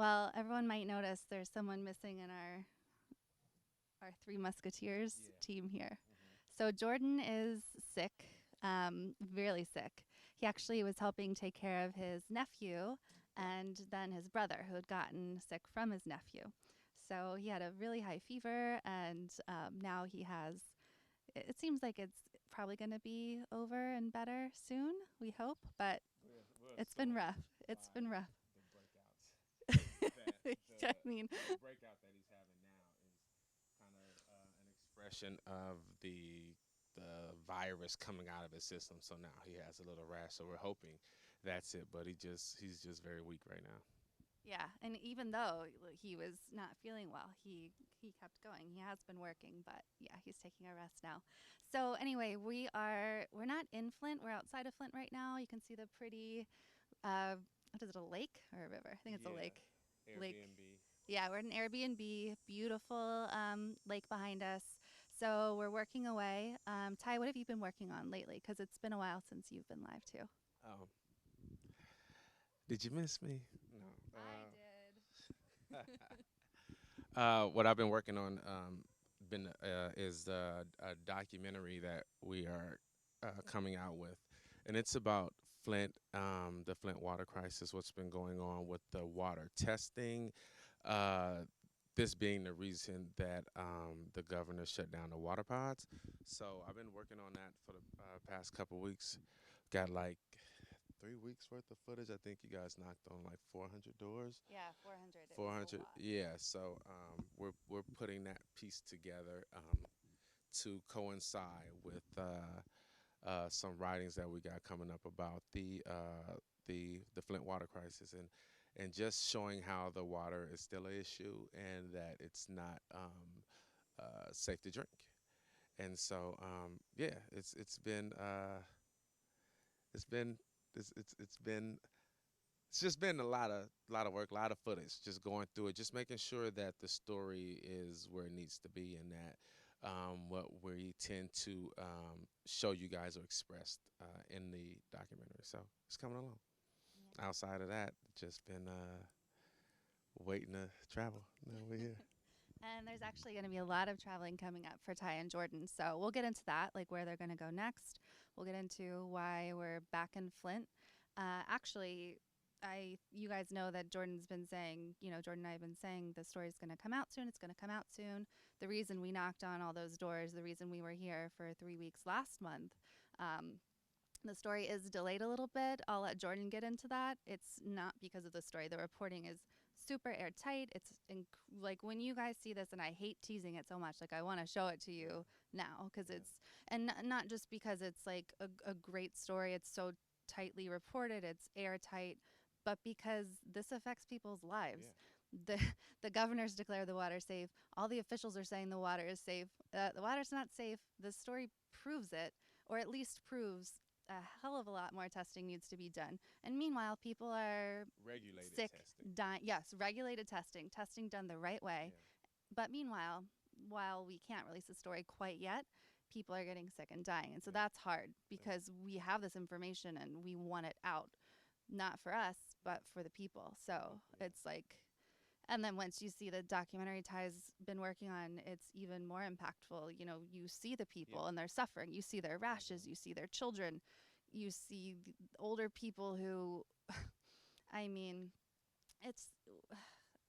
Well, everyone might notice there's someone missing in our Three Musketeers Yeah. team here. Hmm. So Jordan is sick, really sick. He actually was helping take care of his nephew and then his brother, who had gotten sick from his nephew. So he had a really high fever, and now he has. It seems like it's probably going to be over and better soon. We hope, but We're it's been assuming rough. It's by been rough. the breakouts that I mean, the breakout that he's having now is kind of an expression of the virus coming out of his system. So now he has a little rash. So we're hoping that's it. But he's just very weak right now. yeah, and even though he was not feeling well, he kept going. He has been working, but yeah, he's taking a rest now. So anyway, we're not in Flint. We're outside of Flint right now. You can see the pretty what is it, a lake or a river? I think it's a Yeah, lake. Lake. Airbnb. Yeah, we're at an Airbnb, beautiful lake behind us. So we're working away. Ty, what have you been working on lately? Because it's been a while since you've been live too. Um, did you miss me? No. I did. What I've been working on been is a documentary that we are coming out with, and it's about Flint, the Flint water crisis. What's been going on with the water testing? Uh, this being the reason that the governor shut down the water pods. So I've been working on that for the past couple weeks. Got like 3 weeks worth of footage. I think you guys knocked on like 400 doors. Yeah, 400. It was a 400, lot. yeah. So we're putting that piece together to coincide with some writings that we got coming up about the Flint water crisis, and just showing how the water is still an issue and that it's not safe to drink. And so yeah, it's been it's been it's just been a lot of work, a lot of footage, just going through it, just making sure that the story is where it needs to be, and that what we tend to show you guys or expressed in the documentary. So it's coming along. Outside of that, just been waiting to travel. Now we're here. And there's actually going to be a lot of traveling coming up for Ty and Jordan. So we'll get into that, like where they're going to go next. We'll get into why we're back in Flint. Actually, you guys know that Jordan's been saying, Jordan and I have been saying the story's going to come out soon. It's going to come out soon. The reason we knocked on all those doors, the reason we were here for 3 weeks last month, um, the story is delayed a little bit. I'll let Jordan get into that. It's not because of the story. The reporting is super airtight. Like when you guys see this, and I hate teasing it so much. Like I want to show it to Yeah, you now because yeah, not just because it's like a great story. It's so tightly reported. It's airtight, but because this affects people's lives. yeah, The the governors declare the water safe. All the officials are saying the water is safe. The water's not safe. The story proves it, or at least proves a hell of a lot more testing needs to be done. And meanwhile, people are regulated sick, testing. dying. Yes, regulated testing, testing done the right way. Yeah, But meanwhile, while we can't release the story quite yet, people are getting sick and dying. And so yeah, that's hard yeah, because we have this information and we want it out, not for us, but for the people. So yeah, it's like, and then once you see the documentary Ty's been working on, it's even more impactful. You see the yeah. people and they're suffering. You see their rashes. You see their children. You see the older people who, I mean, it's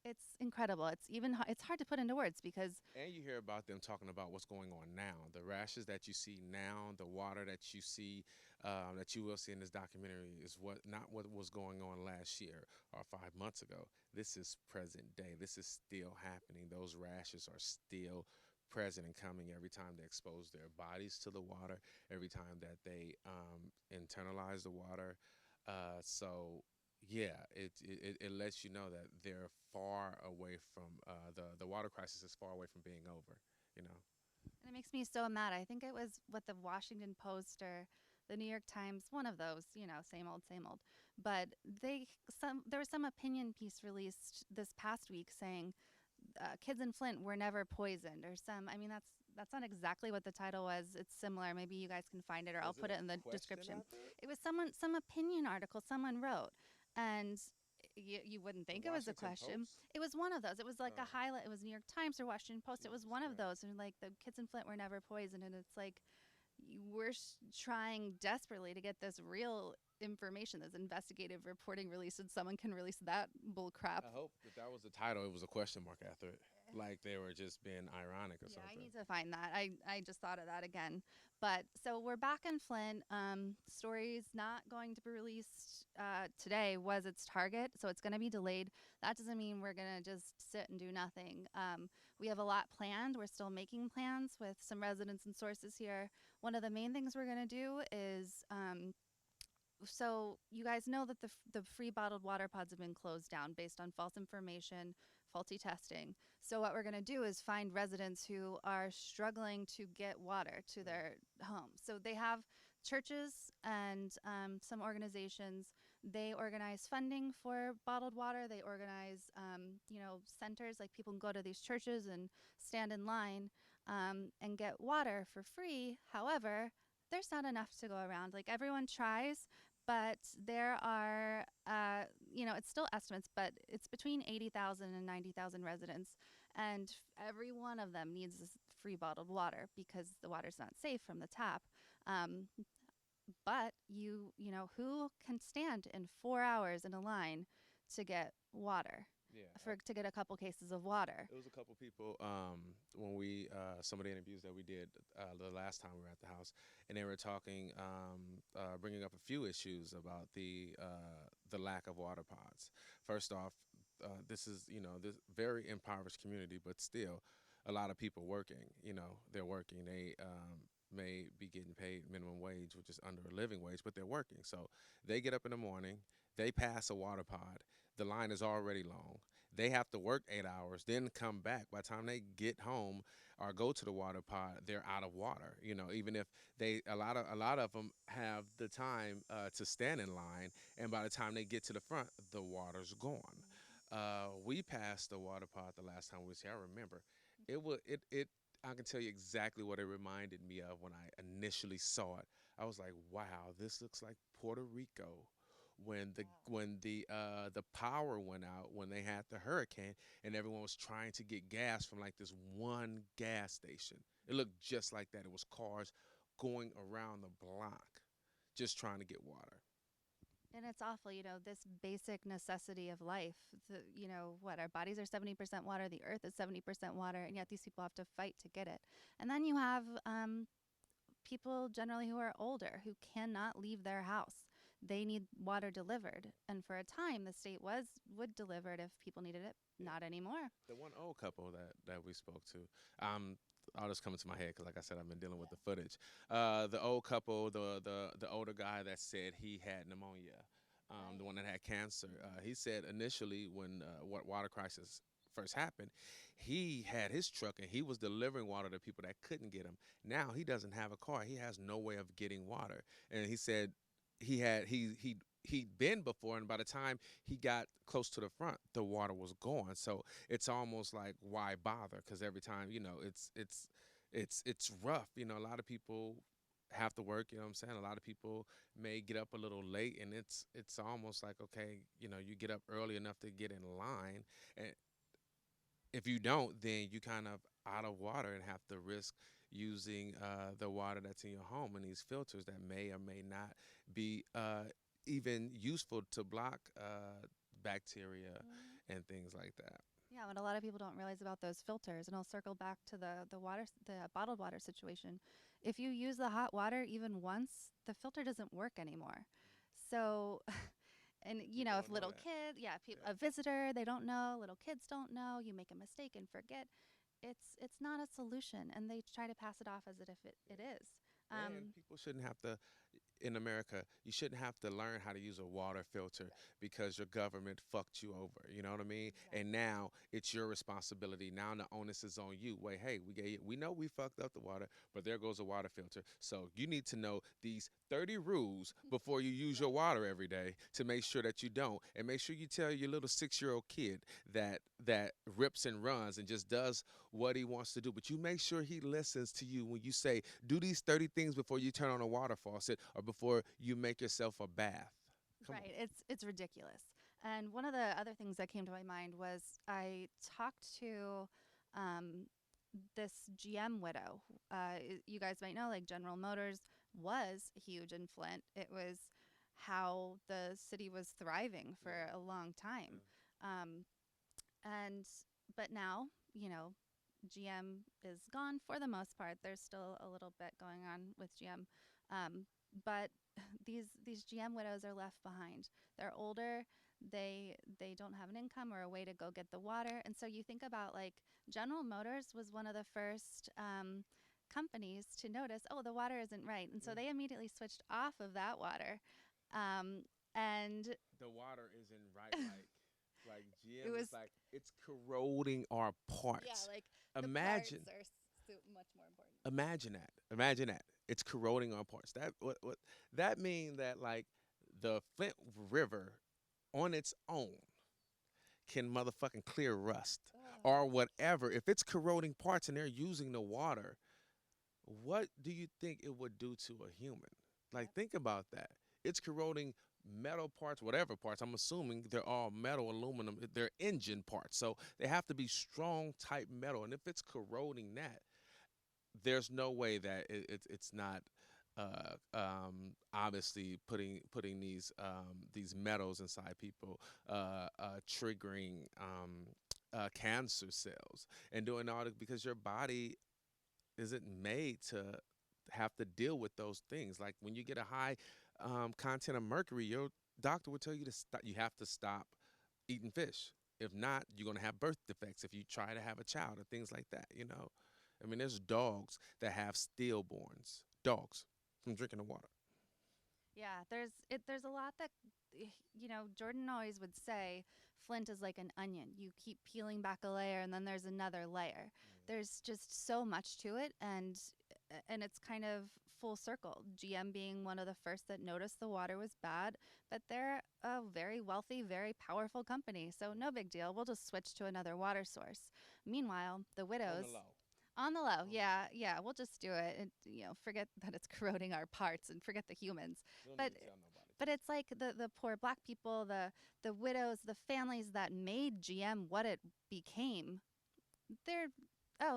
it's incredible. It's hard to put into words because And you hear about them talking about what's going on now. The rashes that you see now, the water that you see, that you will see in this documentary, is what not what was going on last year or 5 months ago. This is present day. This is still happening. Those rashes are still present and coming every time they expose their bodies to the water, every time that they internalize the water. So yeah, it lets you know that they're far away from the water crisis is far away from being over. You know. and it makes me so mad. I think it was what the Washington Post or the New York Times, one of those, same old, same old. But there was some opinion piece released this past week saying kids in Flint were never poisoned or some. I mean, that's not exactly what the title was. It's similar. Maybe you guys can find it, or I'll Was it put it in the a question description. out there? It was some opinion article someone wrote, and You wouldn't The think it was a Washington question. Post. It was one of those. It was like a Oh, highlight. It was New York Times or Washington Post. It was Jesus one of Christ. those. And like the kids in Flint were never poisoned. And it's like we're trying desperately to get this real information, this investigative reporting released, and someone can release that bull crap. I hope that that was the title. It was a question mark after it, like they were just being ironic or Yeah, I something. need to find that. I just thought of that again. But so we're back in Flint. Story's not going to be released today, was its target. So it's going to be delayed. That doesn't mean we're going to just sit and do nothing. We have a lot planned. We're still making plans with some residents and sources here. One of the main things we're going to do is so you guys know that the free bottled water pods have been closed down based on false information, faulty testing. So what we're going to do is find residents who are struggling to get water to Mm. their homes. So they have churches and some organizations. They organize funding for bottled water. They organize, centers, like people can go to these churches and stand in line and get water for free. However, there's not enough to go around. Like everyone tries, but there are, it's still estimates, but it's between 80,000 and 90,000 residents, and every one of them needs this free bottled water because the water's not safe from the tap. Um, but who can stand in 4 hours in a line to get water, Yeah, to get a couple cases of water? it was a couple people when we some of the interviews that we did the last time we were at the house, and they were talking, bringing up a few issues about the lack of water pods. First off, this is this very impoverished community, but still a lot of people working. They're working. They may be getting paid minimum wage, which is under a living wage, but they're working. So they get up in the morning, they pass a water pod. The line is already long. They have to work 8 hours, then come back. By the time they get home or go to the water pod, they're out of water. Even if a lot of them have the time to stand in line, and by the time they get to the front, the water's gone. We passed the water pod the last time we was here. I remember it was it. I can tell you exactly what it reminded me of when I initially saw it. I was like, "Wow, this looks like Puerto Rico." When the power went out, when they had the hurricane, and everyone was trying to get gas from like this one gas station. It looked just like that. It was cars going around the block just trying to get water. And it's awful, this basic necessity of life. What, our bodies are 70% water, the earth is 70% water, and yet these people have to fight to get it. And then you have people generally who are older who cannot leave their house. They need water delivered. And for a time, the state would deliver it if people needed it. Yeah. Not anymore. The one old couple that we spoke to, all this coming to my head because, like I said, I've been dealing with the footage. The old couple, the older guy that said he had pneumonia, the one that had cancer. He said initially when what water crisis first happened, he had his truck and he was delivering water to people that couldn't get him. Now he doesn't have a car. He has no way of getting water, and he said he'd been before, and by the time he got close to the front, the water was gone. So it's almost like why bother? Because every time it's rough. A lot of people have to work. You know what I'm saying? A lot of people may get up a little late, and it's almost like okay, you get up early enough to get in line, and if you don't, then you kind of out of water and have to risk using the water that's in your home and these filters that may or may not be even useful to block bacteria and things like that. Yeah, what a lot of people don't realize about those filters, and I'll circle back to the bottled water situation. If you use the hot water even once, the filter doesn't work anymore. So, and People if don't know little that. kid, yeah, Yeah. a visitor, they don't know, little kids don't know, you make a mistake and forget. It's not a solution, and they try to pass it off as if it is. And people shouldn't have to, in America, you shouldn't have to learn how to use a water filter because your government fucked you over. You know what I mean? And now it's your responsibility. Now the onus is on you. Wait, hey, we know we fucked up the water, but there goes a water filter. So you need to know these 30 rules before you use your water every day to make sure that you don't. And make sure you tell your little 6-year-old kid that rips and runs and just does what he wants to do. But you make sure he listens to you when you say, do these 30 things before you turn on a water faucet or before you make yourself a bath. Come Right. It's ridiculous. And one of the other things that came to my mind was I talked to um, this GM widow. You guys might know, like General Motors was huge in Flint. It was how the city was thriving for Yeah. a long time. Yeah. Um, and but now, GM is gone for the most part. There's still a little bit going on with GM, but these GM widows are left behind. They're older. They don't have an income or a way to go get the water, and so you think about like General Motors was one of the first companies to notice, oh, the water isn't right, and so Yeah. they immediately switched off of that water, um, and The water isn't right. Like it GM was is like it's corroding our yeah, parts. like the parts Imagine, are much more important. imagine that. Imagine that. It's corroding our parts. What that mean that like the Flint River on its own can motherfucking clear rust Oh, or whatever. If it's corroding parts and they're using the water, what do you think it would do to a human? Like, yep. think about that. It's corroding metal parts, whatever parts. I'm assuming they're all metal, aluminum. They're engine parts. So they have to be strong type metal. And if it's corroding that, there's no way that it's not obviously putting these metals inside people, triggering cancer cells and doing all that because your body isn't made to have to deal with those things. Like when you get a high content of mercury, your doctor will tell you to stop. You have to stop eating fish. If not, you're gonna have birth defects if you try to have a child or things like that. I mean, there's dogs that have stillborns. Dogs from drinking the water. Yeah, there's a lot that Jordan always would say Flint is like an onion. You keep peeling back a layer and then there's another layer. There's just so much to it, and it's kind of full circle. GM being one of the first that noticed the water was bad, but they're a very wealthy, very powerful company. So no big deal. We'll just switch to another water source. Meanwhile, the On widows the low. on the low, On the yeah, low. yeah, we'll just do it, and forget that it's corroding our parts, and forget the humans. You don't But need to tell nobody. it's like the poor black people, the widows, the families that made GM what it became. They're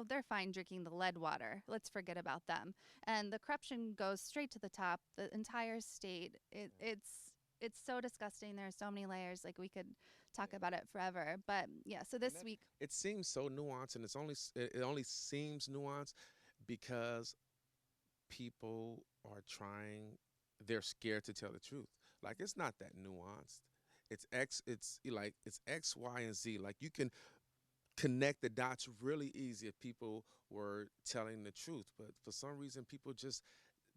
they're fine drinking the lead water. Let's forget about them. And the corruption goes straight to the top. The entire state. It's so disgusting. There are so many layers. Like we could talk Yeah. about it forever. But yeah. So And this that week. it seems so nuanced, and it only seems nuanced because people are trying. They're scared to tell the truth. Like it's not that nuanced. It's X, Y, and Z. Like you can connect the dots really easy if people were telling the truth. But for some reason, people just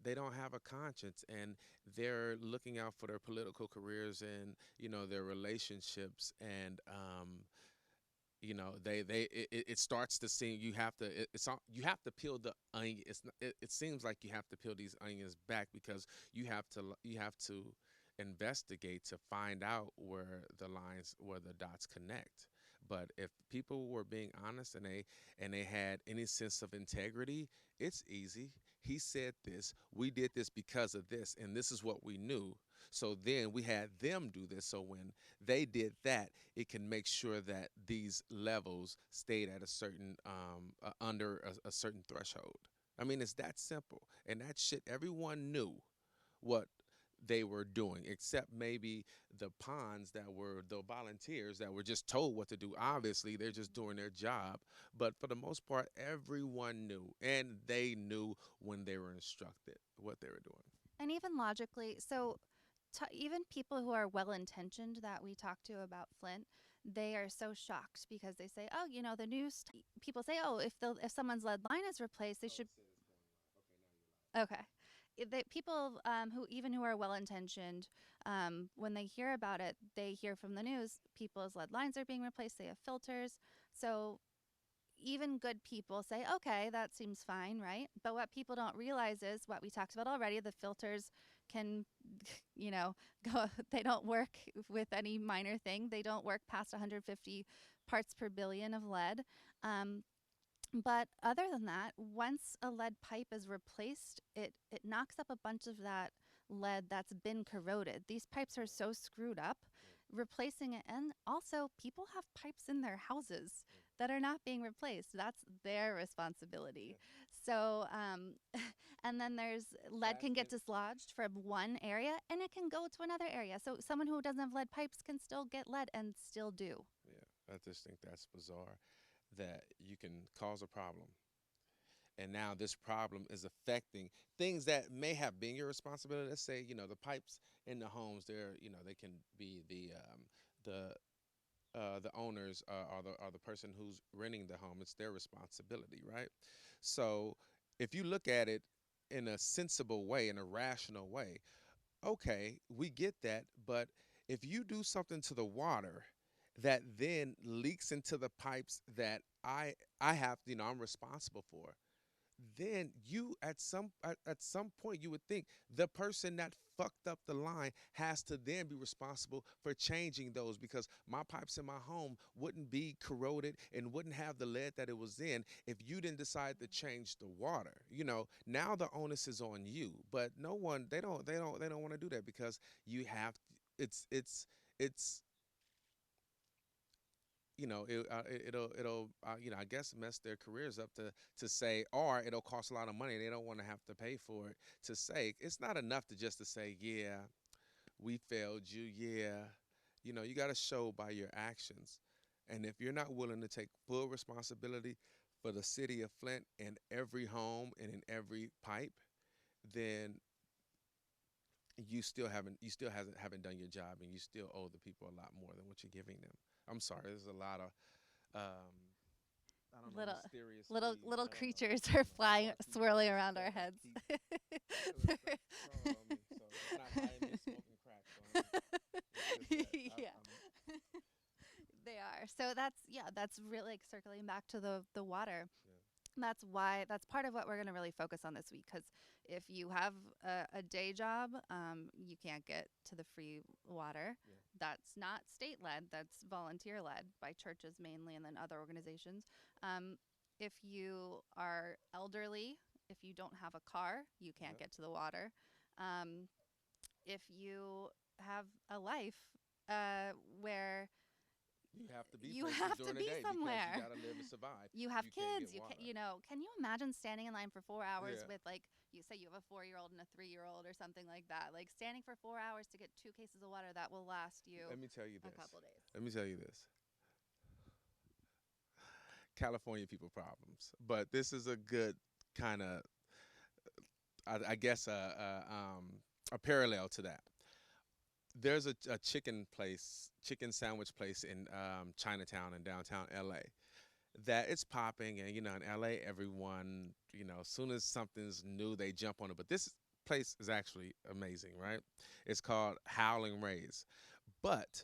they don't have a conscience and they're looking out for their political careers and their relationships and it starts to seem you have to you have to peel the onion. It seems like you have to peel these onions back because you have to investigate to find out where the dots connect. But if people were being honest and they had any sense of integrity, it's easy. He said this, we did this because of this, and this is what we knew. So then we had them do this. So when they did that, it can make sure that these levels stayed at a certain under a certain threshold. I mean, it's that simple. And that shit, everyone knew what they were doing, except maybe the pawns that were the volunteers that were just told what to do. Obviously, they're just doing their job. But for the most part, everyone knew, and they knew when they were instructed what they were doing. And even logically, so even people who are well intentioned that we talk to about Flint, they are so shocked because they say, "Oh, the news." People say, "Oh, if someone's lead line is replaced, they Oh, should." the shit is going live. Okay, now you're live. Okay, people who are well intentioned, when they hear about it, they hear from the news people's lead lines are being replaced. They have filters, so even good people say, okay, that seems fine, right? But what people don't realize is what we talked about already. The filters can, go, they don't work with any minor thing. They don't work past 150 parts per billion of lead. Um, but other than that, once a lead pipe is replaced, it knocks up a bunch of that lead that's been corroded. These pipes are so screwed up replacing it. And also, people have pipes in their houses that are not being replaced. That's their responsibility. Yeah. So, and then there's lead That can get is, dislodged from one area and it can go to another area. So, someone who doesn't have lead pipes can still get lead and still do. yeah, I just think that's bizarre that you can cause a problem. And now this problem is affecting things that may have been your responsibility. Let's say, the pipes in the homes, they can be the owners are the person who's renting the home. It's their responsibility, right? So if you look at it in a sensible way, in a rational way, okay, we get that. But if you do something to the water that then leaks into the pipes that I have, I'm responsible for, then you at some point you would think the person that fucked up the line has to then be responsible for changing those, because my pipes in my home wouldn't be corroded and wouldn't have the lead that it was in if you didn't decide to change the water. Now the onus is on you, but no one, they don't want to do that, because you have it's it'll I guess mess their careers up to say, or it'll cost a lot of money. They don't want to have to pay for it. To say it's not enough to just to say, yeah, we failed you. Yeah, you got to show by your actions. And if you're not willing to take full responsibility for the city of Flint and every home and in every pipe, then you still haven't done your job, and you still owe the people a lot more than what you're giving them. I'm sorry, there's a lot of um, I don't know, Little, mysteriously, little I don't know, creatures are that's flying, why I keep swirling this around our stuff. I heads. keep crawling on me, so it's not I ain't been smoking crack, so it's just that Yeah. I'm They are. So that's really like circling back to the water. yeah, That's part of what we're going to really focus on this week, because if you have a day job, you can't get to the free water. yeah, That's not state led, that's volunteer led by churches mainly, and then other organizations. Um, if you are elderly, if you don't have a car, you can't yeah. get to the water. Um, if you have a life where You have to be you places have to during the be day because you somewhere, got to live and survive. you have You can't get kids, water. can you imagine standing in line for 4 hours Yeah. with, like, you say you have a 4-year-old and a 3-year-old or something like that, like standing for 4 hours to get 2 cases of water that will last you Let me tell you a this. couple days. Let me tell you this. California people problems, but this is a good kind of, I guess, a parallel to that. There's a chicken sandwich place in Chinatown in downtown LA that it's popping, and in LA, everyone, as soon as something's new, they jump on it. But this place is actually amazing, right? It's called Howling Rays, but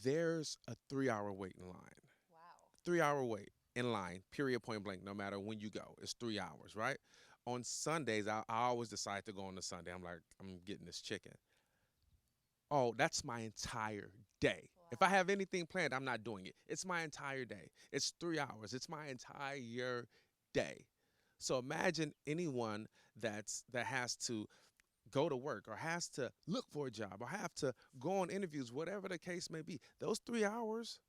there's a 3 hour wait in line. Wow. 3 hour wait in line, period, point blank, no matter when you go. It's 3 hours, right? On Sundays, I always decide to go on a Sunday. I'm like, I'm getting this chicken. Oh, that's my entire day. If I Wow. have anything planned, I'm not doing it. It's my entire day. It's 3 hours. It's my entire day. So imagine anyone that has to go to work or has to look for a job or have to go on interviews, whatever the case may be. Those 3 hours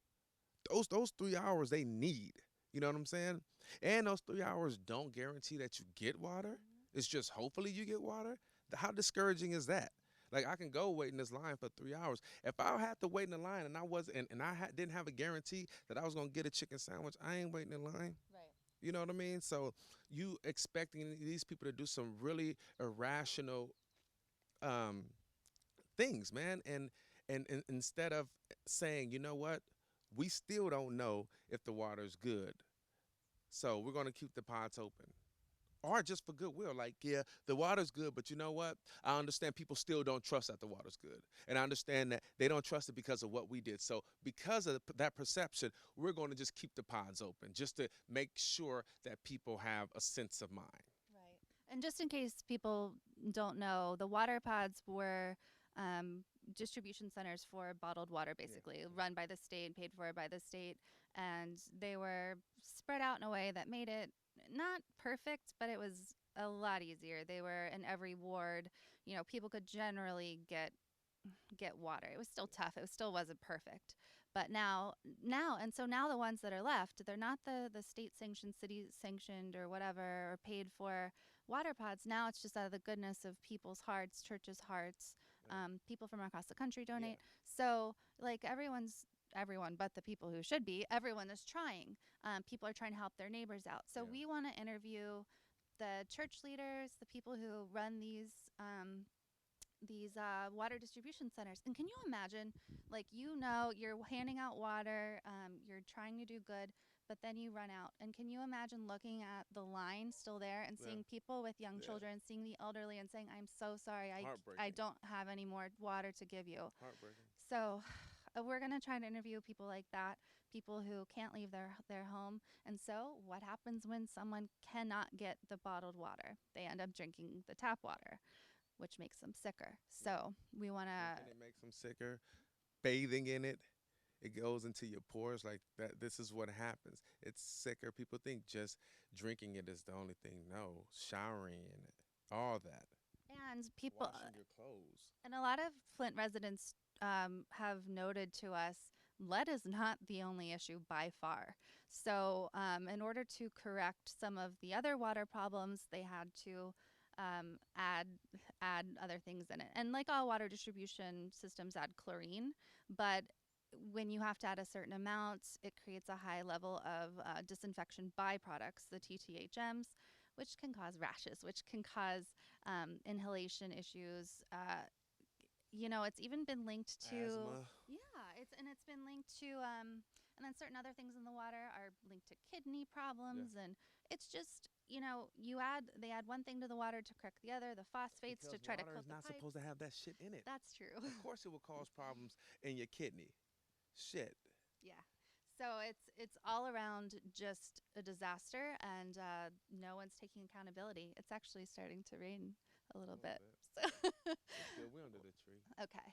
they need. You know what I'm saying? And those 3 hours don't guarantee that you get water. It's just hopefully you get water. How discouraging is that? Like I can go wait in this line for 3 hours. If I had to wait in the line and I was and I didn't have a guarantee that I was gonna get a chicken sandwich, I ain't waiting in line. Right. You know what I mean? So you expecting these people to do some really irrational um, things, man, and instead of saying, you know what, we still don't know if the water's good, so we're gonna keep the pots open. Or just for goodwill, like, yeah, the water's good, but you know what? I understand people still don't trust that the water's good. And I understand that they don't trust it because of what we did. So, because of that perception, we're going to just keep the pods open just to make sure that people have a sense of mind. Right. And just in case people don't know, the water pods were um, distribution centers for bottled water, Yeah. basically, run by the state, paid for by the state. And they were spread out in a way that made it not perfect, but it was a lot easier. They were in every ward. People could generally get get water. It was still tough. It still wasn't perfect. But now the ones that are left, they're not the state sanctioned, city sanctioned, or whatever, or paid for water pods. Now it's just out of the goodness of people's hearts, churches' hearts. Right. People from across the country Yeah. donate. So like everyone but the people who should be, everyone is trying. People are trying to help their neighbors out. So Yeah. we want to interview the church leaders, the people who run these water distribution centers. And can you imagine, like, you're handing out water, you're trying to do good, but then you run out. And can you imagine looking at the line still there and Yeah. seeing people with young Yeah. children, seeing the elderly, and saying, I'm so sorry, I Heartbreaking. don't have any more water to give you. Heartbreaking. So we're going to try to interview people like that, people who can't leave their home. And so what happens when someone cannot get the bottled water? They end up drinking the tap water, which makes them sicker. Yeah. So we want Drinking to, it makes them sicker. Bathing in it, it goes into your pores like that. This is what happens. It's sicker. People think just drinking it is the only thing. No, showering in it, all that, and people, washing your clothes. and a lot of Flint residents have noted to us lead is not the only issue by far. So, in order to correct some of the other water problems, they had to add other things in it. And like all water distribution systems, add chlorine, but when you have to add a certain amount, it creates a high level of disinfection byproducts, the TTHMs, which can cause rashes, which can cause inhalation issues. It's even been linked to, Asthma. it's been linked to, and then certain other things in the water are linked to kidney Yeah. problems, and it's just, they add one thing to the water to correct the other, the phosphates to Because try to water coat is the not pipes. supposed to have that shit in it. That's true. Of course, it will cause problems in your kidney. Shit. Yeah. So it's all around just a disaster, and no one's taking accountability. It's actually starting to rain a A little little bit. bit. So It's good. We're under the tree. okay.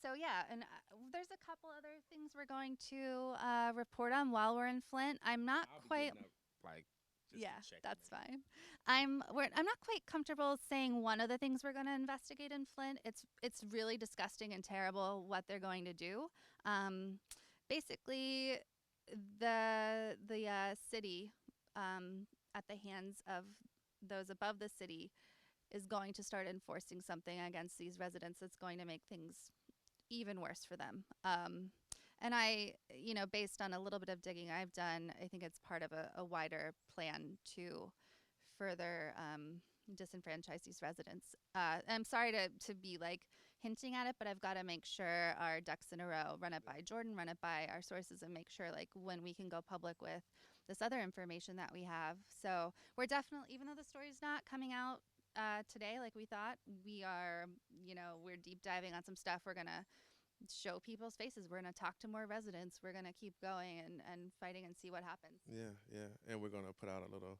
So yeah, and there's a couple other things we're going to report on while we're in Flint. I'm not I'll be quite. getting up like just Yeah, to check. that's fine. I'm not quite comfortable saying one of the things we're going to investigate in Flint. It's really disgusting and terrible what they're going to do. Um, Basically, the city, at the hands of those above the city, is going to start enforcing something against these residents that's going to make things even worse for them. And based on a little bit of digging I've done, I think it's part of a wider plan to further disenfranchise these residents. I'm sorry to be like hinting at it, but I've got to make sure our ducks in a row, run it by Jordan, run it by our sources, and make sure like when we can go public with this other information that we have. So we're definitely, even though the story's not coming out today like we thought, we're deep diving on some stuff. We're gonna show people's faces. We're going to talk to more residents. We're going to keep going and fighting and see what happens. Yeah, yeah. And we're gonna put out a little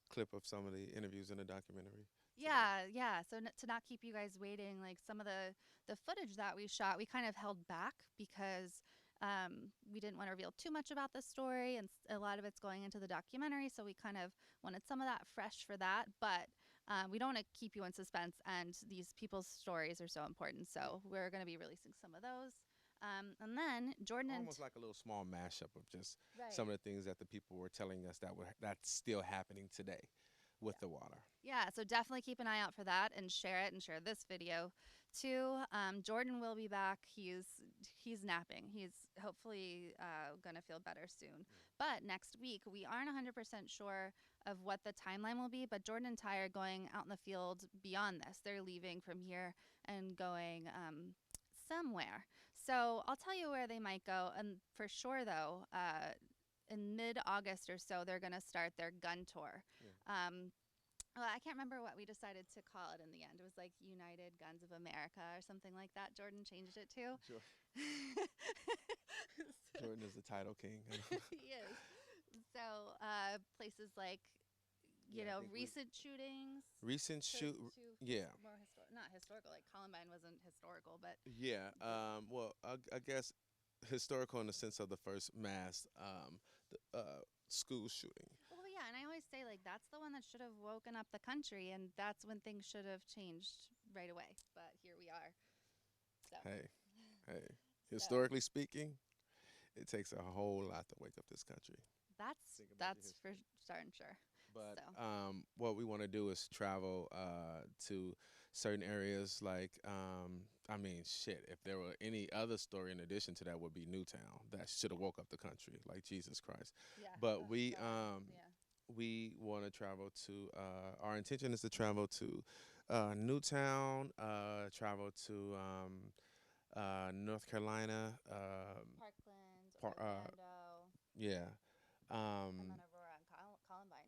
clip of some of the interviews in the documentary. Yeah, yeah. So to not keep you guys waiting, like some of the footage that we shot, we kind of held back because we didn't want to reveal too much about the story, and a lot of it's going into the documentary. So we kind of wanted some of that fresh for that, but we don't want to keep you in suspense. And these people's stories are so important, so we're going to be releasing some of those. And then Jordan and Almost like a little small mashup of just right. some of the things that the people were telling us that's still happening today with the water. Yeah, so definitely keep an eye out for that and share it and share this video too. Jordan will be back. He's napping. He's hopefully gonna feel better soon. But next week we aren't 100% sure of what the timeline will be. But Jordan and Ty are going out in the field beyond this. They're leaving from here and going somewhere. So I'll tell you where they might go. And for sure though, in mid-August or so, they're gonna start their gun tour. Yeah. Well, I can't remember what we decided to call it in the end. It was like United Guns of America or something like that. Jordan changed it to. Jordan is the title king. He is. So places like, recent shootings. Recent shoot. Yeah. More not historical. Like Columbine wasn't historical, but Yeah. Well, I guess historical in the sense of the first mass school shooting. well, yeah. And I always say like that's the one that should have woken up the country, and that's when things should have changed right away. But here we are. So, Hey, hey. so Historically speaking, it takes a whole lot to wake up this country. Think about your that's for history. darn sure. But So, what we want to do is travel to certain areas. Like, I mean, shit. If there were any other story in addition to that, would be Newtown. That should have woke up the country, like Jesus Christ. yeah. But Oh God. Yeah. we want to travel to. Our intention is to travel to Newtown. Travel to North Carolina. Parkland, Par- Orlando, yeah. and then Um, Aurora and Columbine.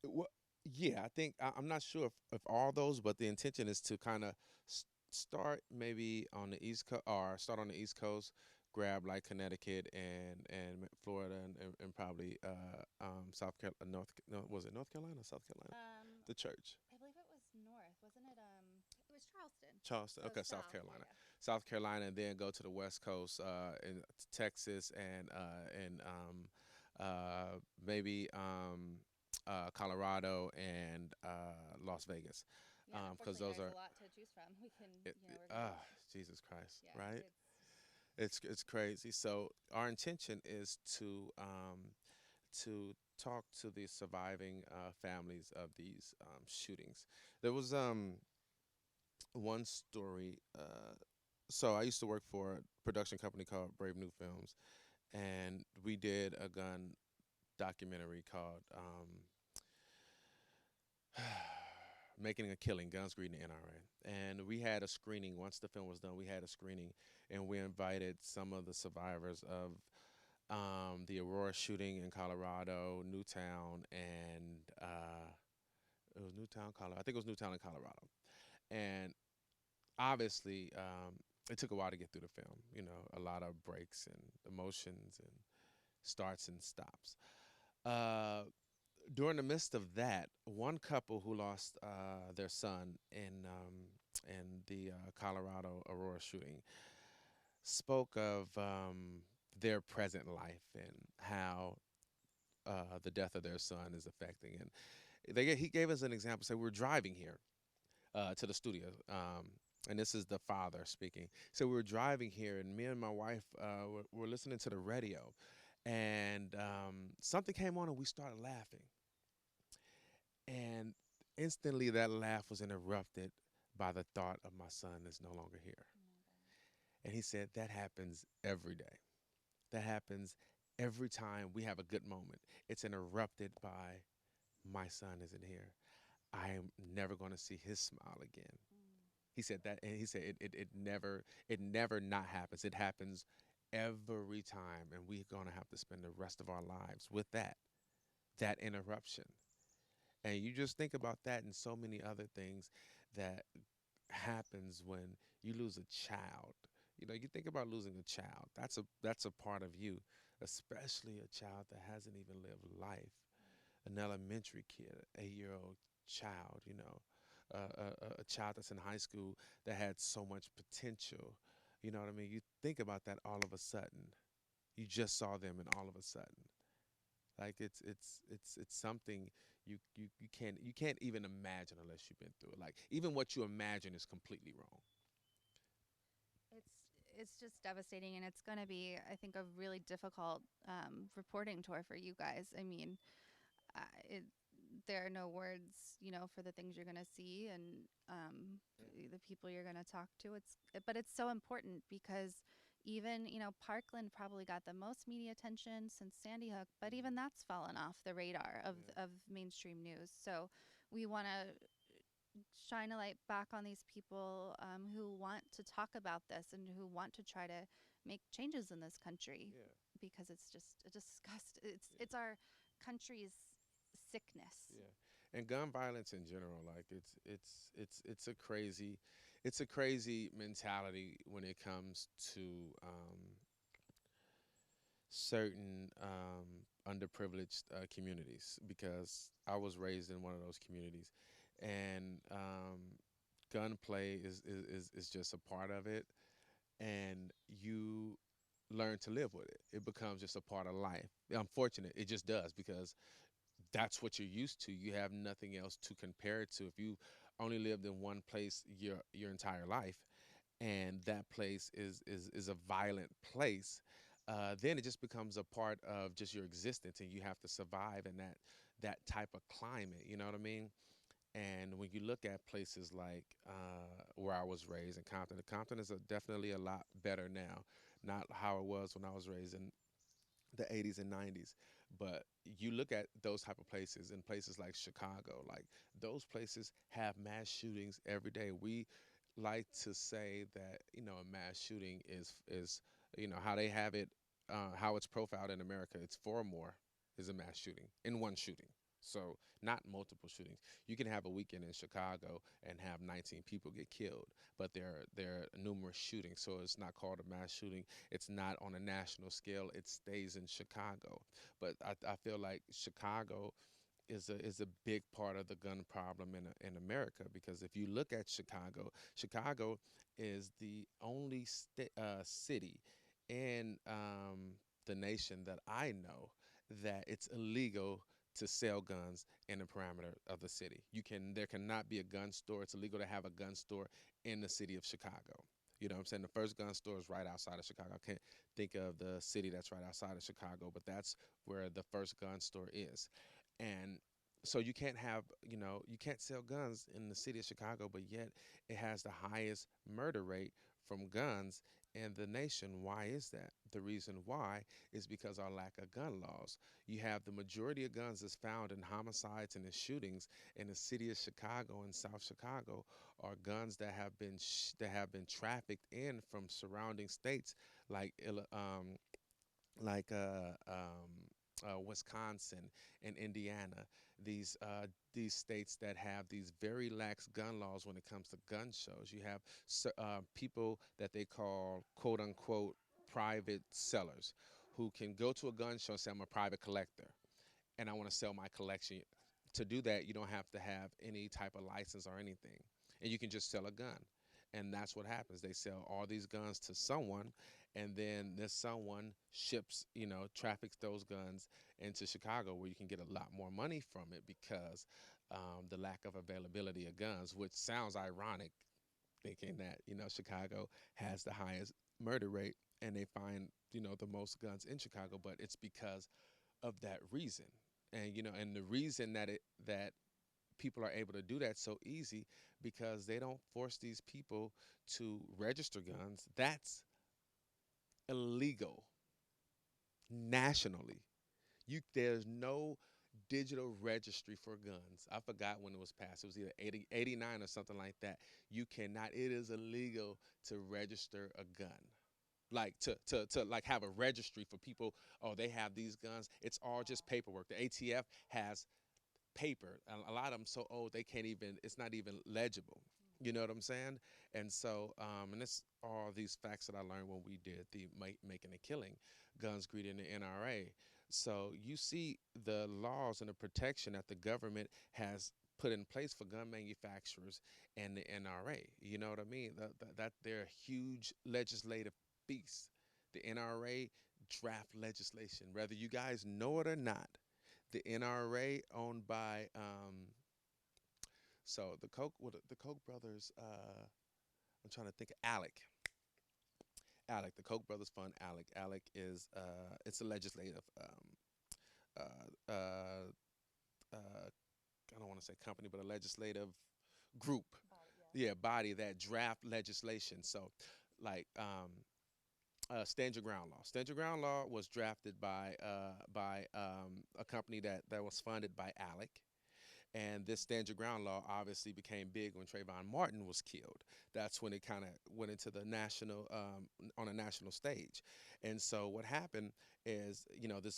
Well, yeah, I think I'm not sure if all those, but the intention is to kind of start maybe on the East Coast or start on the East Coast, grab like Connecticut and Florida and probably South Carolina, no, was it North Carolina, South Carolina, Um, the church, I believe it was north, wasn't it? It was Charleston. Charleston, So okay, South south. Yeah, Carolina, yeah. South Carolina, and then go to the West Coast in Texas maybe Colorado and Las Vegas, Yeah. because Unfortunately, those there's are a lot to choose from. We can, it, you know, it, we're gonna. ah Jesus Christ, Yeah. right? It's. It's crazy. So our intention is to talk to the surviving families of these shootings. There was one story. So I used to work for a production company called Brave New Films, and we did a gun documentary called Making a Killing, Guns, Greed, and NRA. And we had a screening. Once the film was done, we had a screening, and we invited some of the survivors of the Aurora shooting in Colorado, Newtown, and it was Newtown, Colorado. I think it was Newtown in Colorado. And obviously, it took a while to get through the film. You know, a lot of breaks and emotions and starts and stops. Uh, During the midst of that, one couple who lost their son in the Colorado Aurora shooting spoke of their present life and how the death of their son is affecting. And he gave us an example. Say we were driving here to the studio, and this is the father speaking. So we were driving here, and me and my wife were listening to the radio, and something came on, and we started laughing. And instantly, that laugh was interrupted by the thought of my son is no longer here. Oh my God. And he said that happens every day. That happens every time we have a good moment. It's interrupted by my son isn't here. I am never going to see his smile again. Mm. He said that, and he said it never not happens. It happens every time, and we're going to have to spend the rest of our lives with that interruption. And you just think about that and so many other things that happens when you lose a child. You know, you think about losing a child. That's a part of you, especially a child that hasn't even lived life. An elementary kid, 8-year-old child. You know, a child that's in high school that had so much potential. You know what I mean? You think about that all of a sudden. You just saw them, and all of a sudden, like it's something you can't even imagine unless you've been through it. Like even what you imagine is completely wrong. It's it's just devastating, and it's going to be, I think, a really difficult reporting tour for you guys. I mean, it, there are no words, you know, for the things you're going to see and the people you're going to talk to. But it's so important because even, you know, Parkland probably got the most media attention since Sandy Hook, but even that's fallen off the radar Yeah. of mainstream news. So we want to shine a light back on these people who want to talk about this and who want to try to make changes in this country Yeah. because it's just a disgust. Yeah. It's our country's sickness. Yeah. And gun violence in general, like it's a crazy mentality when it comes to certain underprivileged communities because I was raised in one of those communities, and gunplay is just a part of it, and you learn to live with it. It becomes just a part of life. Unfortunate, it just does because that's what you're used to. You have nothing else to compare it to. If you only lived in one place your entire life, and that place is a violent place, then it just becomes a part of just your existence, and you have to survive in that type of climate. You know what I mean? And when you look at places like where I was raised in Compton, Compton is definitely a lot better now. Not how it was when I was raised in the 80s and 90s. But you look at those type of places, and places like Chicago, like those places have mass shootings every day. We like to say that, a mass shooting is how they have it, how it's profiled in America. It's four or more is a mass shooting in one shooting. So not multiple shootings. You can have a weekend in Chicago and have 19 people get killed, but there are numerous shootings. So it's not called a mass shooting. It's not on a national scale. It stays in Chicago. But I feel like Chicago is a big part of the gun problem in America, because if you look at Chicago, Chicago is the only city in the nation that I know that it's illegal to sell guns in the parameter of the city. There cannot be a gun store. It's illegal to have a gun store in the city of Chicago. You know what I'm saying? The first gun store is right outside of Chicago. I can't think of the city that's right outside of Chicago, but that's where the first gun store is. And so you can't sell guns in the city of Chicago, but yet it has the highest murder rate from guns in the nation. Why is that? The reason why is because our lack of gun laws. You have the majority of guns that's found in homicides and in shootings in the city of Chicago and South Chicago are guns that have been trafficked in from surrounding states like like Wisconsin and Indiana, these states that have these very lax gun laws when it comes to gun shows. You have people that they call quote unquote private sellers who can go to a gun show and say, I'm a private collector and I want to sell my collection. To do that, you don't have to have any type of license or anything, and you can just sell a gun. And that's what happens. They sell all these guns to someone, and then this someone traffics those guns into Chicago, where you can get a lot more money from it because the lack of availability of guns, which sounds ironic, thinking that Chicago has the highest murder rate and they find the most guns in Chicago, but it's because of that reason. And the reason that people are able to do that so easy, because they don't force these people to register guns. That's illegal nationally. There's no digital registry for guns. I forgot when it was passed. It was either 89 or something like that. You cannot. It is illegal to register a gun. Like to like have a registry for people. Oh, they have these guns. It's all just paperwork. The ATF has paper. A lot of them so old they can't even. It's not even legible. You know what I'm saying? And so, and it's all these facts that I learned when we did the Making a Killing, Guns, Greed, and the NRA. So you see the laws and the protection that the government has put in place for gun manufacturers and the NRA. You know what I mean? That they're a huge legislative beast. The NRA draft legislation, whether you guys know it or not. The NRA owned by the Koch brothers. I'm trying to think. Alec, the Koch brothers fund. Alec is it's a legislative uh, uh, I don't want to say company, but a legislative group. Yeah, body that draft legislation. So, like Stand Your Ground Law. Stand Your Ground Law was drafted by a company that was funded by Alec. And this Stand Your Ground Law obviously became big when Trayvon Martin was killed. That's when it kind of went into the national, on a national stage. And so what happened is,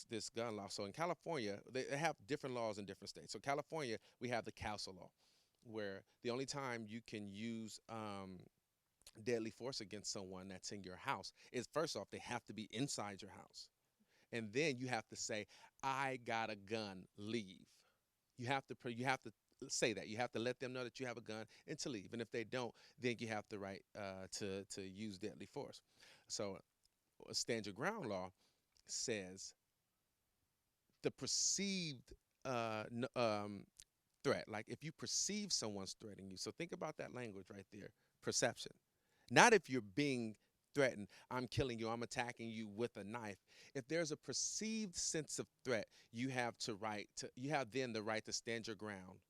this gun law. So in California, they have different laws in different states. So California, we have the Castle Law, where the only time you can use deadly force against someone that's in your house is, first off, they have to be inside your house. And then you have to say, I got a gun, leave. You have to say that. You have to let them know that you have a gun and to leave. And if they don't, then you have the right to use deadly force. So a Stand Your Ground law says the perceived threat. Like if you perceive someone's threatening you. So think about that language right there, perception. Not if you're being threatened, I'm killing you, I'm attacking you with a knife. If there's a perceived sense of threat, you have then the right to stand your ground,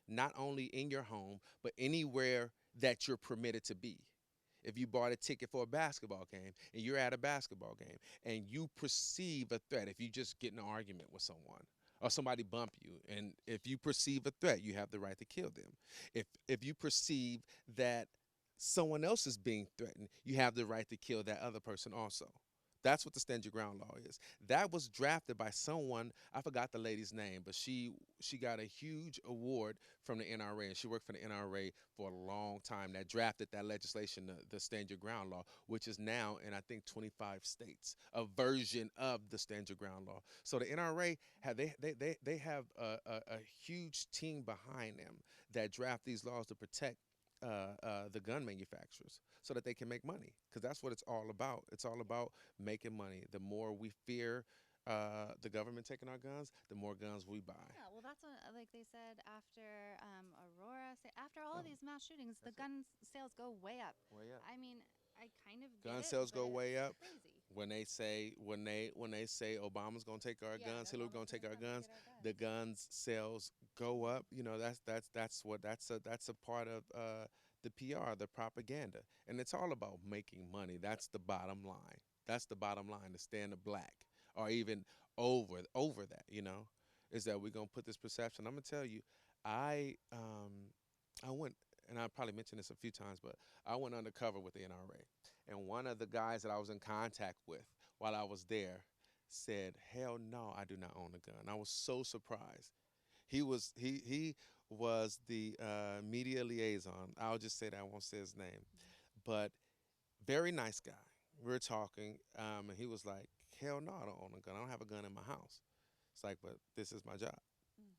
not only in your home, but anywhere that you're permitted to be. If you bought a ticket for a basketball game and you're at a basketball game and you perceive a threat, if you just get in an argument with someone or somebody bump you, and if you perceive a threat, you have the right to kill them. If you perceive that someone else is being threatened, you have the right to kill that other person also. That's what the stand your ground law is. That was drafted by someone, I forgot the lady's name, but she got a huge award from the NRA, and she worked for the NRA for a long time. That drafted that legislation, the stand your ground law, which is now in I think 25 states, a version of the stand your ground law. So the NRA have they have a huge team behind them that draft these laws to protect the gun manufacturers so that they can make money, because that's what it's all about. It's all about making money. The more we fear the government taking our guns, the more guns we buy. Yeah, well, that's what, like they said after Aurora, after all of Oh, these mass shootings, the that's it. gun sales go way up. Way up. I mean, I kind of get Gun it, sales but go it's way up crazy. when they say Obama's gonna take our Yeah, guns, Hillary's gonna Obama's take gonna our come and guns. get our The guns. guns sales go up. You know that's a part of the PR, the propaganda, and it's all about making money. That's the bottom line. That's the bottom line. To stand the black, or even over that, is that we're gonna put this perception. I'm gonna tell you, I I went, and I probably mentioned this a few times, but I went undercover with the NRA, and one of the guys that I was in contact with while I was there said, "Hell no, I do not own a gun." I was so surprised. He was the media liaison. I'll just say that, I won't say his name, but very nice guy. We were talking, and he was like, "Hell no, I don't own a gun. I don't have a gun in my house." It's like, but this is my job. Mm,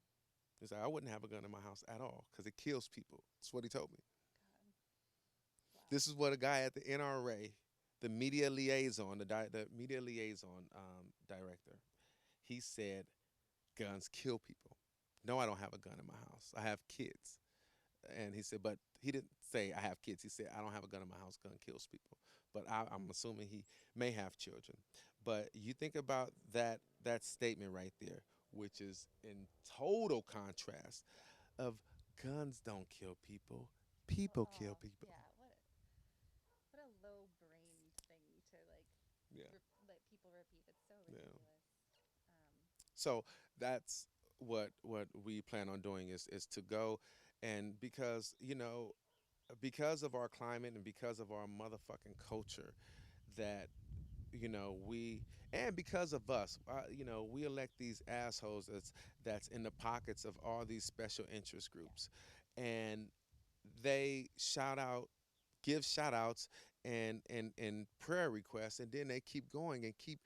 He's like, I wouldn't have a gun in my house at all because it kills people. That's what he told me. God, wow. This is what a guy at the NRA, the media liaison, the media liaison director, he said, guns kill people. No, I don't have a gun in my house. I have kids. And he said, but he didn't say I have kids. He said, I don't have a gun in my house. Gun kills people. But I'm assuming he may have children. But you think about that statement right there, which is in total contrast of guns don't kill people. People kill Oh, people. yeah. What a low brained thing to like Yeah. let people repeat. It's so Yeah. ridiculous. So that's what we plan on doing is to go, and because of our climate and because of our motherfucking culture, that we, and because of us, we elect these assholes that's in the pockets of all these special interest Yeah. groups, and they give shout outs and prayer requests, and then they keep going and keep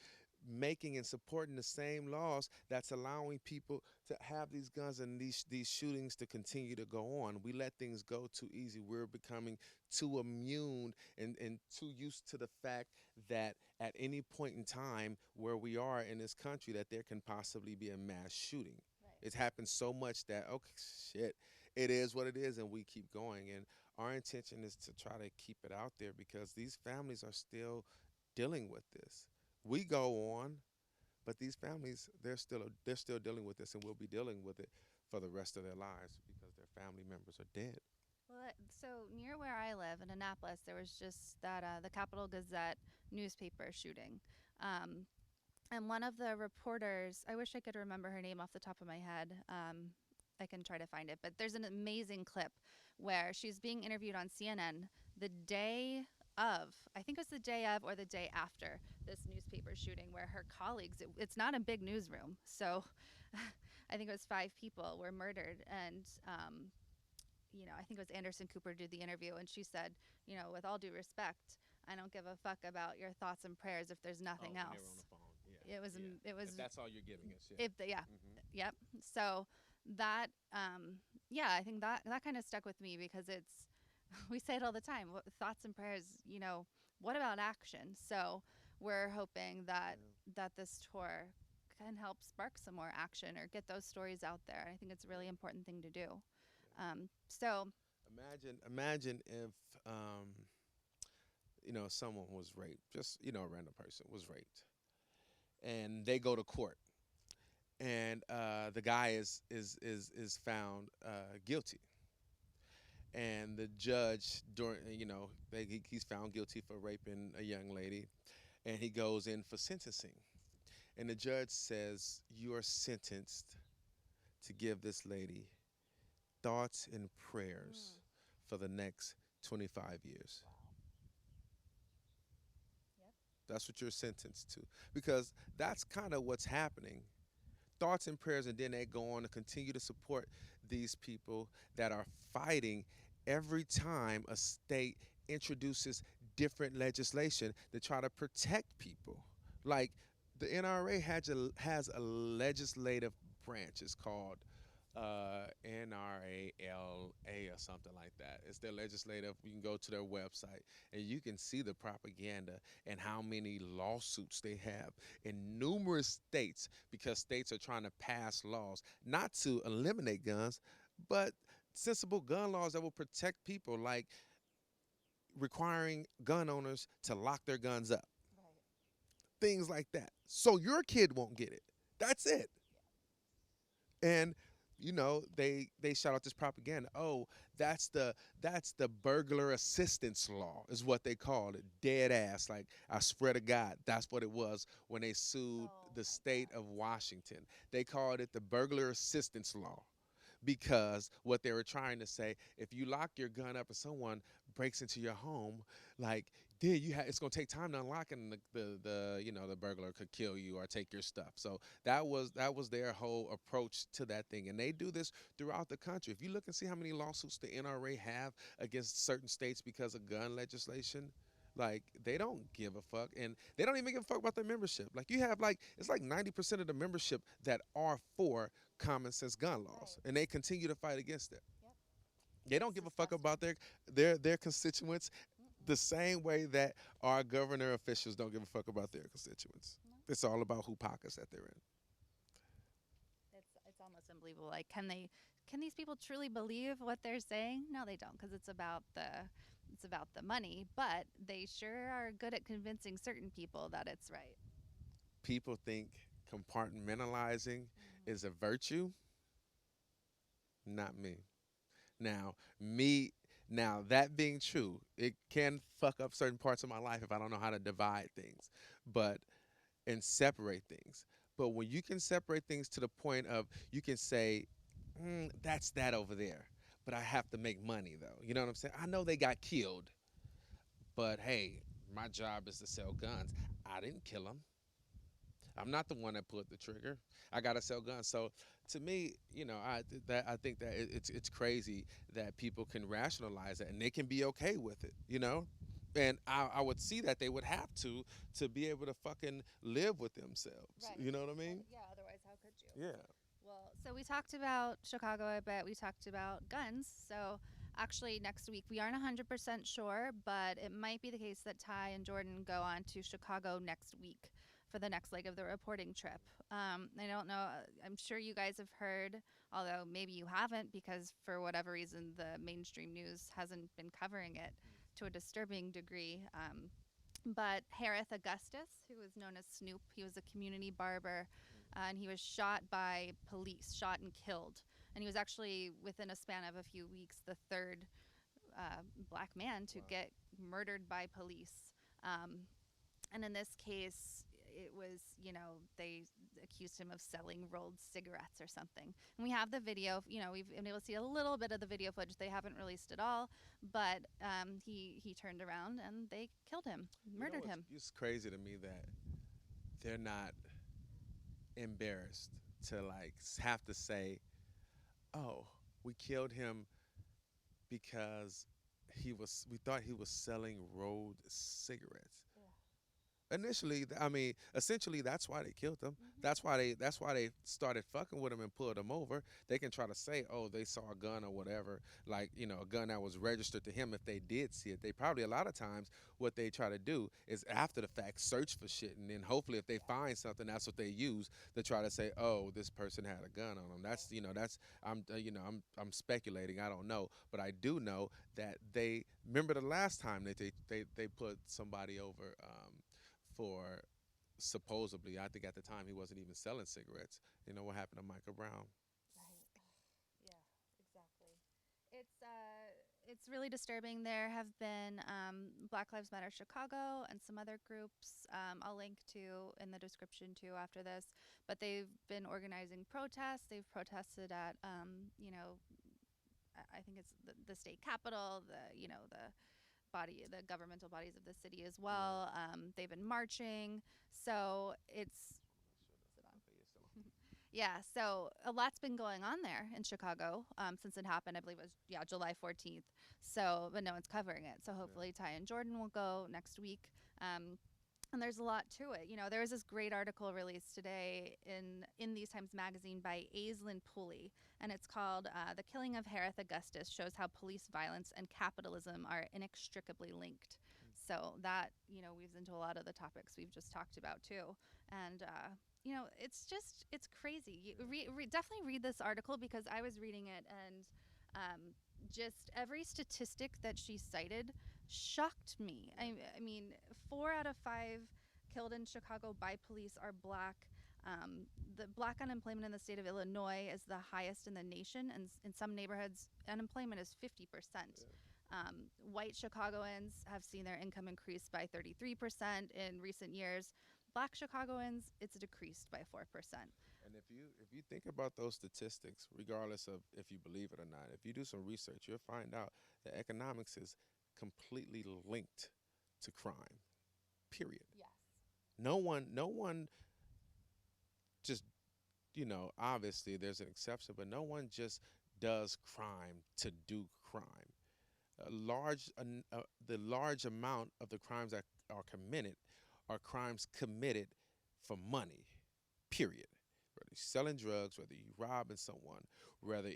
making and supporting the same laws that's allowing people to have these guns and these shootings to continue to go on. We let things go too easy. We're becoming too immune and too used to the fact that at any point in time where we are in this country that there can possibly be a mass shooting. Right. It's happened so much that, okay, shit, it is what it is, and we keep going. And our intention is to try to keep it out there because these families are still dealing with this. We go on, but these families, they're still dealing with this, and will be dealing with it for the rest of their lives because their family members are dead. Well, so near where I live in Annapolis, there was just that the Capital Gazette newspaper shooting. Um, and one of the reporters, I wish I could remember her name off the top of my head. I can try to find it, but there's an amazing clip where she's being interviewed on CNN the day of, I think it was the day of or the day after this newspaper shooting, where her colleagues, it's not a big newsroom. So I think it was 5 people were murdered. And I think it was Anderson Cooper did the interview, and she said, with all due respect, I don't give a fuck about your thoughts and prayers if there's Oh, nothing when they were on else. the phone, yeah, It was, yeah. it was, If that's all you're giving us, yeah. if the, yeah, Hmm. yep. So that, yeah, I think that kind of stuck with me because it's, we say it all the time, thoughts and prayers, what about action? So we're hoping that Yeah, this tour can help spark some more action or get those stories out there. I think it's a really yeah, important thing to do. yeah. So Imagine if um, someone was raped, just a random person was raped, and they go to court, and the guy is found guilty, and the judge he's found guilty for raping a young lady, and he goes in for sentencing, and the judge says you are sentenced to give this lady thoughts and prayers Mm. for the next 25 years. Wow. Yep. That's what you're sentenced to, because that's kind of what's happening. Thoughts and prayers, and then they go on to continue to support these people that are fighting every time a state introduces different legislation to try to protect people. Like the NRA has a legislative branch. It's called NRALA or something like that. It's their legislative. You can go to their website and you can see the propaganda and how many lawsuits they have in numerous states, because states are trying to pass laws not to eliminate guns, but sensible gun laws that will protect people, like requiring gun owners to lock their guns up, Right. things like that. So your kid won't get it. That's it. And they shout out this propaganda. Oh, that's the burglar assistance law is what they called it. Dead ass. Like, I swear to God, that's what it was when they sued Oh the my state God. of Washington. They called it the burglar assistance law, because what they were trying to say, if you lock your gun up and someone breaks into your home, like, then it's gonna take time to unlock it, and the burglar could kill you or take your stuff. So that was their whole approach to that thing, and they do this throughout the country. If you look and see how many lawsuits the NRA have against certain states because of gun legislation, like, they don't give a fuck, and they don't even give a fuck about their membership. Like, you have, like, it's like 90% of the membership that are for common sense gun laws, Right. and they continue to fight against it. Yep. They don't It's give a fuck about disgusting. their constituents Mm-mm. the same way that our governor officials don't give a fuck about their constituents. No. It's all about who pockets that they're in. It's almost unbelievable. Like, can these people truly believe what they're saying? No, they don't, because it's about the money. But they sure are good at convincing certain people that it's right. People think compartmentalizing Mm-hmm. is a virtue. Not me. Now, me now that being true, it can fuck up certain parts of my life if I don't know how to divide things. But and separate things. But when you can separate things to the point of, you can say, that's that over there. But I have to make money though. You know what I'm saying? I know they got killed, but hey, my job is to sell guns. I didn't kill them. I'm not the one that pulled the trigger. I gotta sell guns. So to me, I think that it's crazy that people can rationalize it and they can be okay with it. And I would see that they would have to be able to fucking live with themselves. Right. You know what I mean? Yeah, otherwise, how could you? Yeah. Well, so we talked about Chicago a bit. We talked about guns. So actually, next week, we aren't 100% sure, but it might be the case that Ty and Jordan go on to Chicago next week for the next leg of the reporting trip. I don't know. I'm sure you guys have heard, although maybe you haven't, because for whatever reason, the mainstream news hasn't been covering it to a disturbing degree. But Harith Augustus, who was known as Snoop, he was a community barber, and he was shot by police, shot and killed. And he was actually, within a span of a few weeks, the third black man to Wow. get murdered by police. Um, and in this case, it was, they accused him of selling rolled cigarettes or something. And we have the video, we've been able to see a little bit of the video footage. They haven't released it all, but he turned around and they killed him, murdered him. It's crazy to me that they're not embarrassed to, like, have to say, "Oh, we killed him because we thought he was selling rolled cigarettes." Initially, I mean, essentially, that's why they killed him. Hmm. That's why they started fucking with him and pulled him over. They can try to say, oh, they saw a gun or whatever, like a gun that was registered to him. If they did see it, they probably a lot of times what they try to do is after the fact search for shit, and then hopefully if they find something, that's what they use to try to say, oh, this person had a gun on them. That's I'm speculating. I don't know, but I do know that they remember the last time that they put somebody over. For supposedly, I think at the time he wasn't even selling cigarettes. You know what happened to Michael Brown? Right. Yeah, exactly. It's really disturbing. There have been Black Lives Matter Chicago and some other groups. I'll link to in the description too after this. But they've been organizing protests. They've protested at I think it's the state capitol, the governmental bodies of the city as Yeah. well. They've been marching. So it's yeah, so a lot's been going on there in Chicago since it happened. I believe it was July 14th. So, but no one's covering it. So hopefully Ty and Jordan will go next week. Um, and there's a lot to it. There was this great article released today in These Times magazine by Aislinn Pulley, and it's called "The Killing of Harith Augustus Shows How Police Violence and Capitalism Are Inextricably Linked." So that weaves into a lot of the topics we've just talked about too, and it's crazy. Definitely read this article because I was reading it and um, just every statistic that she cited shocked me. I mean, 4 out of 5 killed in Chicago by police are black. The black unemployment in the state of Illinois is the highest in the nation, and in some neighborhoods, unemployment is 50%. White Chicagoans have seen their income increase by 33% in recent years. Black Chicagoans, it's decreased by 4%. And if you think about those statistics, regardless of if you believe it or not, if you do some research, you'll find out that economics is completely linked to crime. Period. Yes. No one just obviously there's an exception, but no one just does crime to do crime. The large amount of the crimes that are committed are crimes committed for money. Period. Whether you're selling drugs, whether you're robbing someone, whether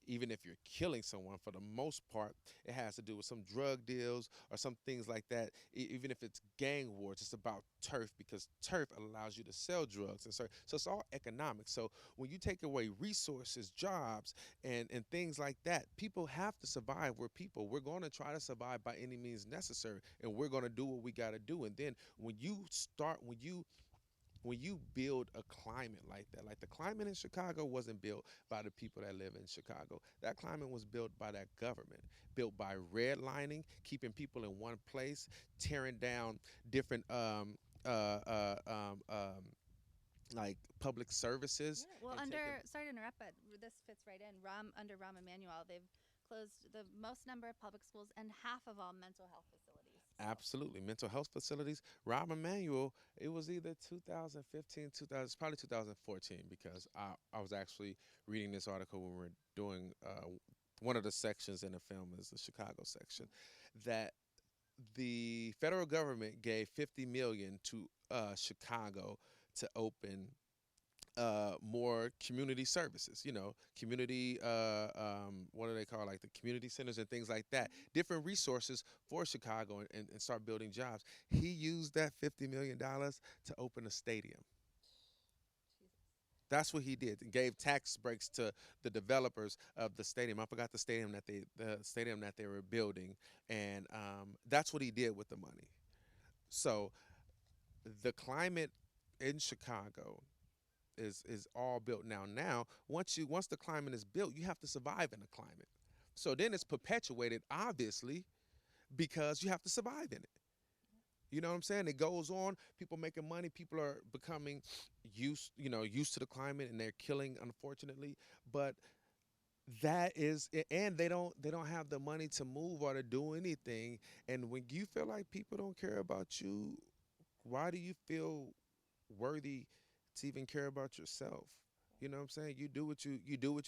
even if you're killing someone, for the most part, it has to do with some drug deals or some things like that. Even if it's gang wars, it's about turf because turf allows you to sell drugs. And so it's all economic. So when you take away resources, jobs, and things like that, people have to survive. We're people. We're going to try to survive by any means necessary. And we're going to do what we got to do. And then when you build a climate like that, like the climate in Chicago wasn't built by the people that live in Chicago. That climate was built by that government, built by redlining, keeping people in one place, tearing down different like public services, Yeah. Well, and taking. sorry to interrupt, but this fits right in. Under Rahm Emanuel, they've closed the most number of public schools and half of all mental health facilities. So, Absolutely. Mental health facilities. Rob Emanuel, it was either 2015, 2000, it's probably 2014 because I was actually reading this article when we were doing one of the sections in the film is the Chicago section that the federal government gave 50 million to Chicago to open more community services, community, what do they call like the community centers and things like that, mhm. different resources for Chicago and start building jobs. He used that $50 million to open a stadium. Jesus. That's what he did. And gave tax breaks to the developers of the stadium. I forgot the stadium that they were building, and that's what he did with the money. So the climate in Chicago is all built now. Now, once the climate is built, you have to survive in the climate. So then it's perpetuated, obviously, because you have to survive in it. You know what I'm saying? It goes on. People making money. People are becoming used to the climate, and they're killing, unfortunately. But and they don't have the money to move or to do anything. And when you feel like people don't care about you, why do you feel worthy to even care about yourself? You know what I'm saying? You do what you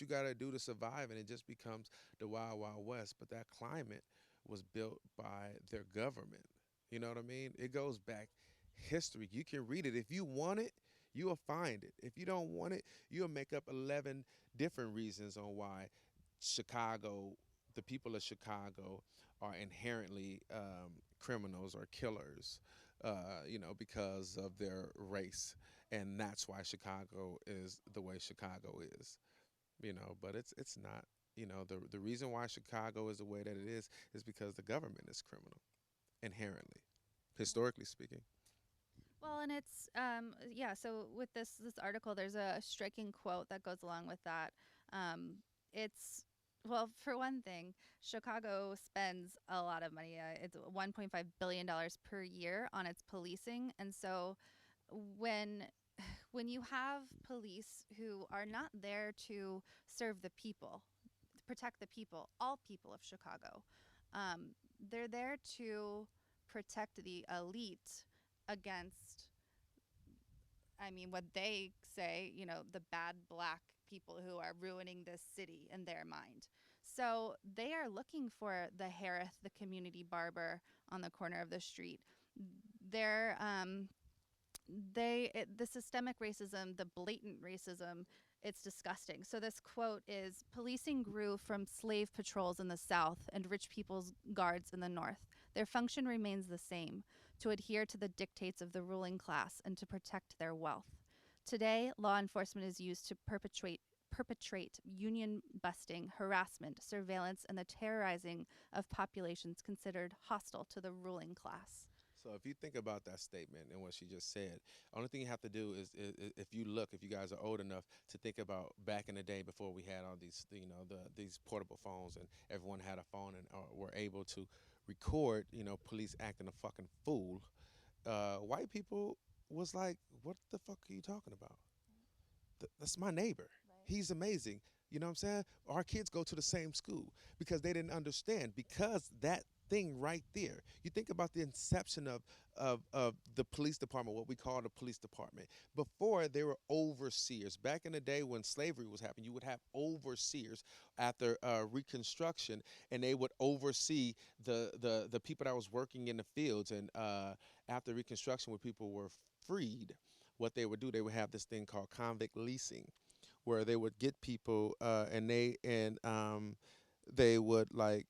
gotta do to survive, and it just becomes the wild wild west. But that climate was built by their government. You know what I mean? It goes back history. You can read it. If you want it, you will find it. If you don't want it, you'll make up 11 different reasons on why Chicago, the people of Chicago, are inherently criminals or killers, because of their race. And that's why Chicago is the way Chicago is, but it's not. The reason why Chicago is the way that it is because the government is criminal inherently, historically speaking. Well, and it's yeah. So with this article, there's a striking quote that goes along with that. It's well, for one thing, Chicago spends a lot of money. It's $1.5 billion per year on its policing, and so when when you have police who are not there to serve the people, protect the people, all people of Chicago, um, they're there to protect the elite against, I mean, what they say, the bad black people who are ruining this city in their mind. So they are looking for the Harith, the community barber on the corner of the street. They're the systemic racism, the blatant racism, it's disgusting. So this quote is: policing grew from slave patrols in the south and rich people's guards in the north. Their function remains the same: to adhere to the dictates of the ruling class and to protect their wealth. Today, law enforcement is used to perpetrate union busting, harassment, surveillance, and the terrorizing of populations considered hostile to the ruling class. So if you think about that statement and what she just said, only thing you have to do is if you guys are old enough to think about back in the day before we had all these, these portable phones and everyone had a phone and were able to record, police acting a fucking fool. White people was like, "What the fuck are you talking about? That's my neighbor. He's amazing." You know what I'm saying? Our kids go to the same school because they didn't understand. Because that thing right there, you think about the inception of the police department, what we call the police department. Before, they were overseers. Back in the day when slavery was happening, you would have overseers after Reconstruction, and they would oversee the people that was working in the fields. And after Reconstruction, when people were freed, what they would do, they would have this thing called convict leasing, where they would get people they would like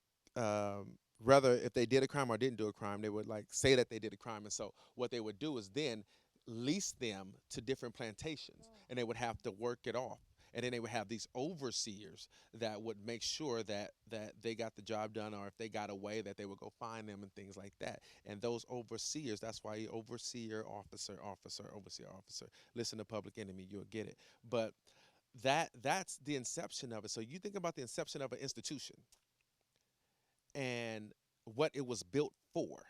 rather if they did a crime or didn't do a crime, they would like say that they did a crime. And so what they would do is then lease them to different plantations, and they would have to work it off. And then they would have these overseers that would make sure that they got the job done, or if they got away, that they would go find them and things like that. And those overseers, that's why you overseer, officer, overseer, officer. Listen to Public Enemy, you'll get it. But that's the inception of it. So you think about the inception of an institution and what it was built for,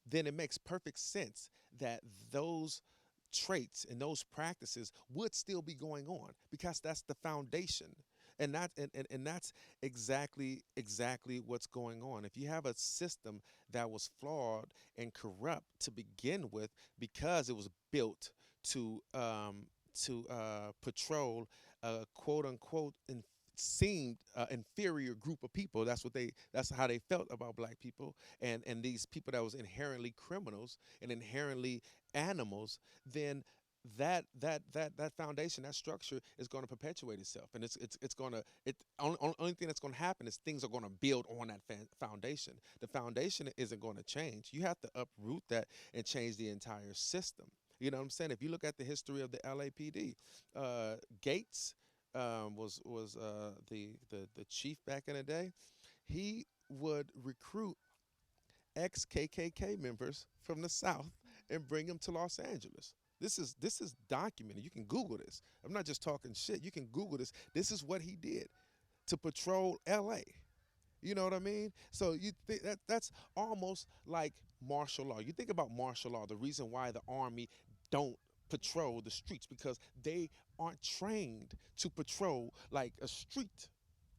then it makes perfect sense that those traits and those practices would still be going on, because that's the foundation. And that's exactly what's going on. If you have a system that was flawed and corrupt to begin with, because it was built to patrol a quote unquote seemed inferior group of people. That's how they felt about black people, and these people that was inherently criminals and inherently animals. Then that foundation, that structure is going to perpetuate itself, and it's going to only thing that's going to happen is things are going to build on that foundation. The foundation isn't going to change. You have to uproot that and change the entire system. You know what I'm saying? If you look at the history of the LAPD, Gates was the chief back in the day. He would recruit ex KKK members from the South and bring them to Los Angeles. This is documented. You can Google this. I'm not just talking shit. You can Google this. This is what he did to patrol LA. You know what I mean? So you think that's almost like martial law. You think about martial law, the reason why the army don't patrol the streets, because they aren't trained to patrol like a street,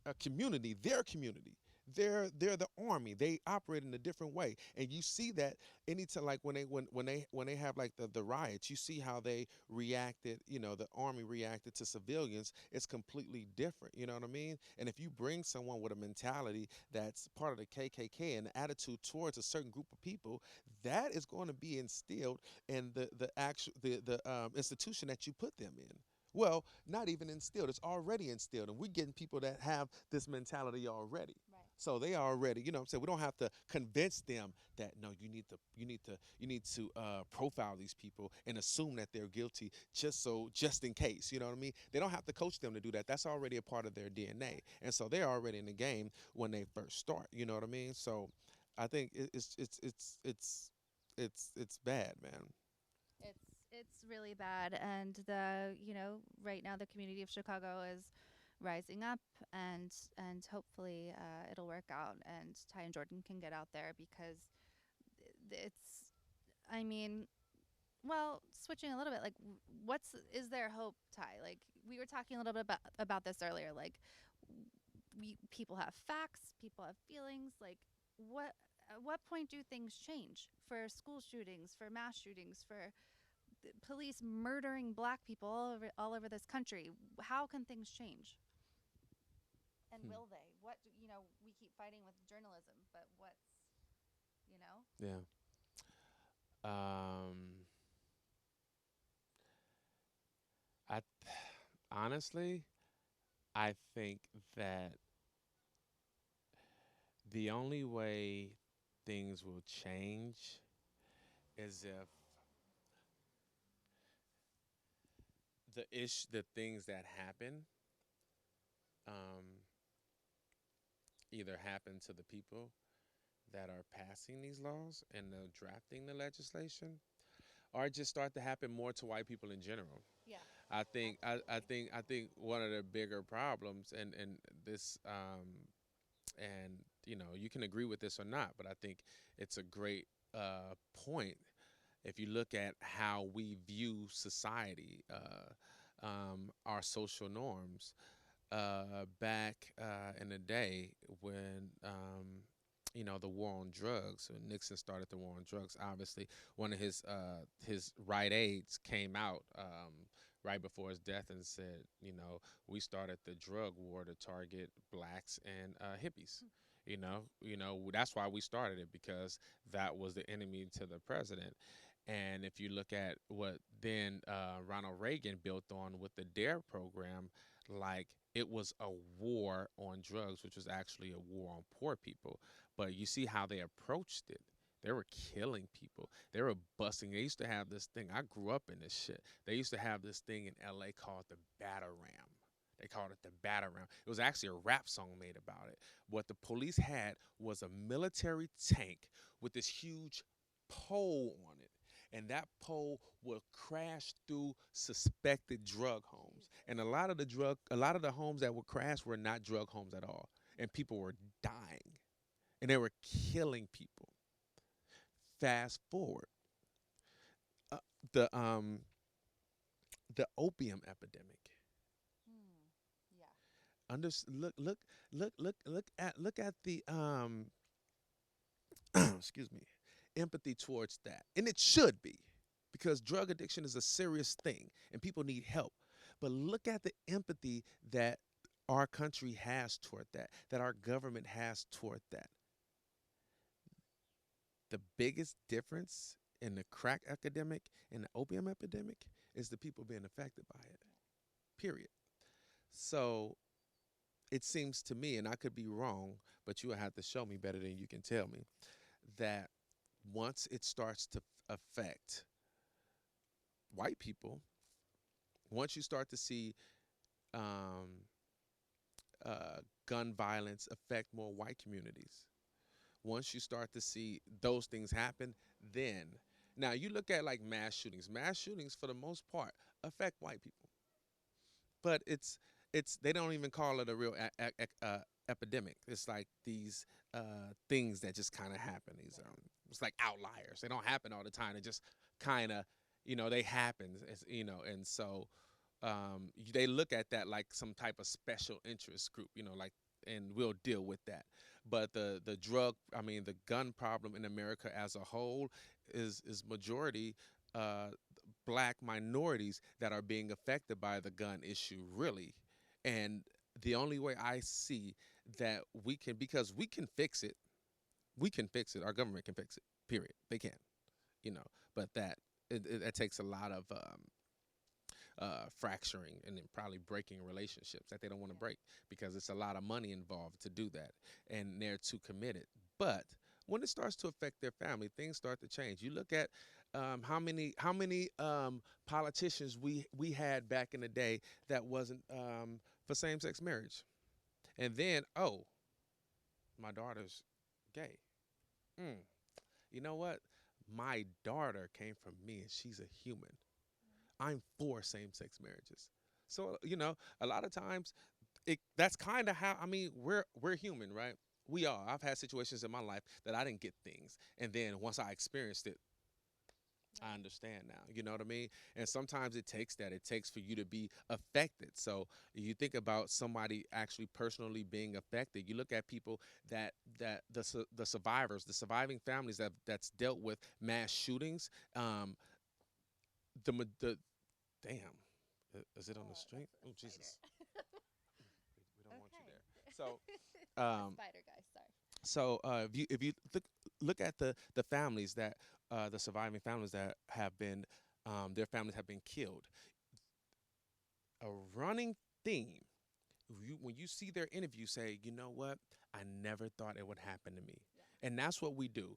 a community, their community. They're the army. They operate in a different way, and you see that anytime, like when they have like the riots, you see how they reacted. You know, the army reacted to civilians. It's completely different. You know what I mean? And if you bring someone with a mentality that's part of the KKK and the attitude towards a certain group of people, that is going to be instilled in the actual the institution that you put them in. Well, not even instilled. It's already instilled. And we're getting people that have this mentality already. Right. So they already, you know what I'm saying? We don't have to convince them that no, you need to profile these people and assume that they're guilty just in case. You know what I mean? They don't have to coach them to do that. That's already a part of their DNA. And so they're already in the game when they first start. You know what I mean? So I think it's bad, man. It's really bad, and the right now the community of Chicago is rising up, and hopefully it'll work out, and Ty and Jordan can get out there because it's I mean, well, switching a little bit, like what's is there hope, Ty? Like we were talking a little bit about this earlier, like we people have facts, people have feelings, like what at what point do things change for school shootings, for mass shootings, for police murdering black people all over this country? How can things change? And Hmm. will they? What we keep fighting with journalism, but you know? Yeah. Um, I honestly, I think that the only way things will change is if the things that happen um, either happen to the people that are passing these laws and drafting the legislation, or just start to happen more to white people in general. Yeah, I absolutely. think I think one of the bigger problems, and this and you can agree with this or not, but I think it's a great point if you look at how we view society, our social norms. Back in the day when the war on drugs, when Nixon started the war on drugs, obviously one of his right aides came out right before his death and said, we started the drug war to target blacks and hippies. That's why we started it, because that was the enemy to the president. And if you look at what then Ronald Reagan built on with the DARE program, like it was a war on drugs, which was actually a war on poor people. But you see how they approached it. They were killing people. They were busting. They used to have this thing. I grew up in this shit. They used to have this thing in LA called the batter ram. They called it the batter ram. It was actually a rap song made about it. What the police had was a military tank with this huge pole on it, and that pole will crash through suspected drug homes. And a lot of the homes that were crashed were not drug homes at all, and people were dying, and they were killing people. Fast forward, uh, the the opium epidemic. Hmm. Yeah. Look at the excuse me, empathy towards that. And it should be, because drug addiction is a serious thing and people need help. But look at the empathy that our country has toward that our government has toward that. The biggest difference in the crack epidemic and the opium epidemic is the people being affected by it. Period. So it seems to me, and I could be wrong, but you will have to show me better than you can tell me, that once it starts to affect white people, once you start to see um, gun violence affect more white communities, once you start to see those things happen, then now you look at like mass shootings. Mass shootings, for the most part, affect white people, but it's they don't even call it a real epidemic. It's like these things that just kind of happen. These it's like outliers. They don't happen all the time. They just kind of they happen. And so they look at that like some type of special interest group. Like, and we'll deal with that. But the drug, I mean, the gun problem in America as a whole is majority uh, black minorities that are being affected by the gun issue, really. And the only way I see that we can, because we can fix it, we can fix it. Our government can fix it. Period. They can, you know. But that takes a lot of fracturing and then probably breaking relationships that they don't want to break because it's a lot of money involved to do that, and they're too committed. But when it starts to affect their family, things start to change. You look at how many politicians we had back in the day that wasn't for same sex marriage, and then my daughter's gay. Mm, you know what? My daughter came from me, and she's a human. I'm for same-sex marriages. So a lot of times that's kind of how, I mean, we're human, right? We are. I've had situations in my life that I didn't get things, and then once I experienced it, I Right. understand now. You know what I mean? And sometimes it takes that. It takes for you to be affected. So you think about somebody actually personally being affected. You look at people that the survivors, the surviving families that's dealt with mass shootings. The damn. Is it on the Oh, street? that's a Oh spider. Jesus. We don't want you Okay. there. So A um spider guy, sorry. if you look at the families that the surviving families that have been their families have been killed, a running theme, when you see their interview, say, you know what, I never thought it would happen to me. Yeah. And that's what we do.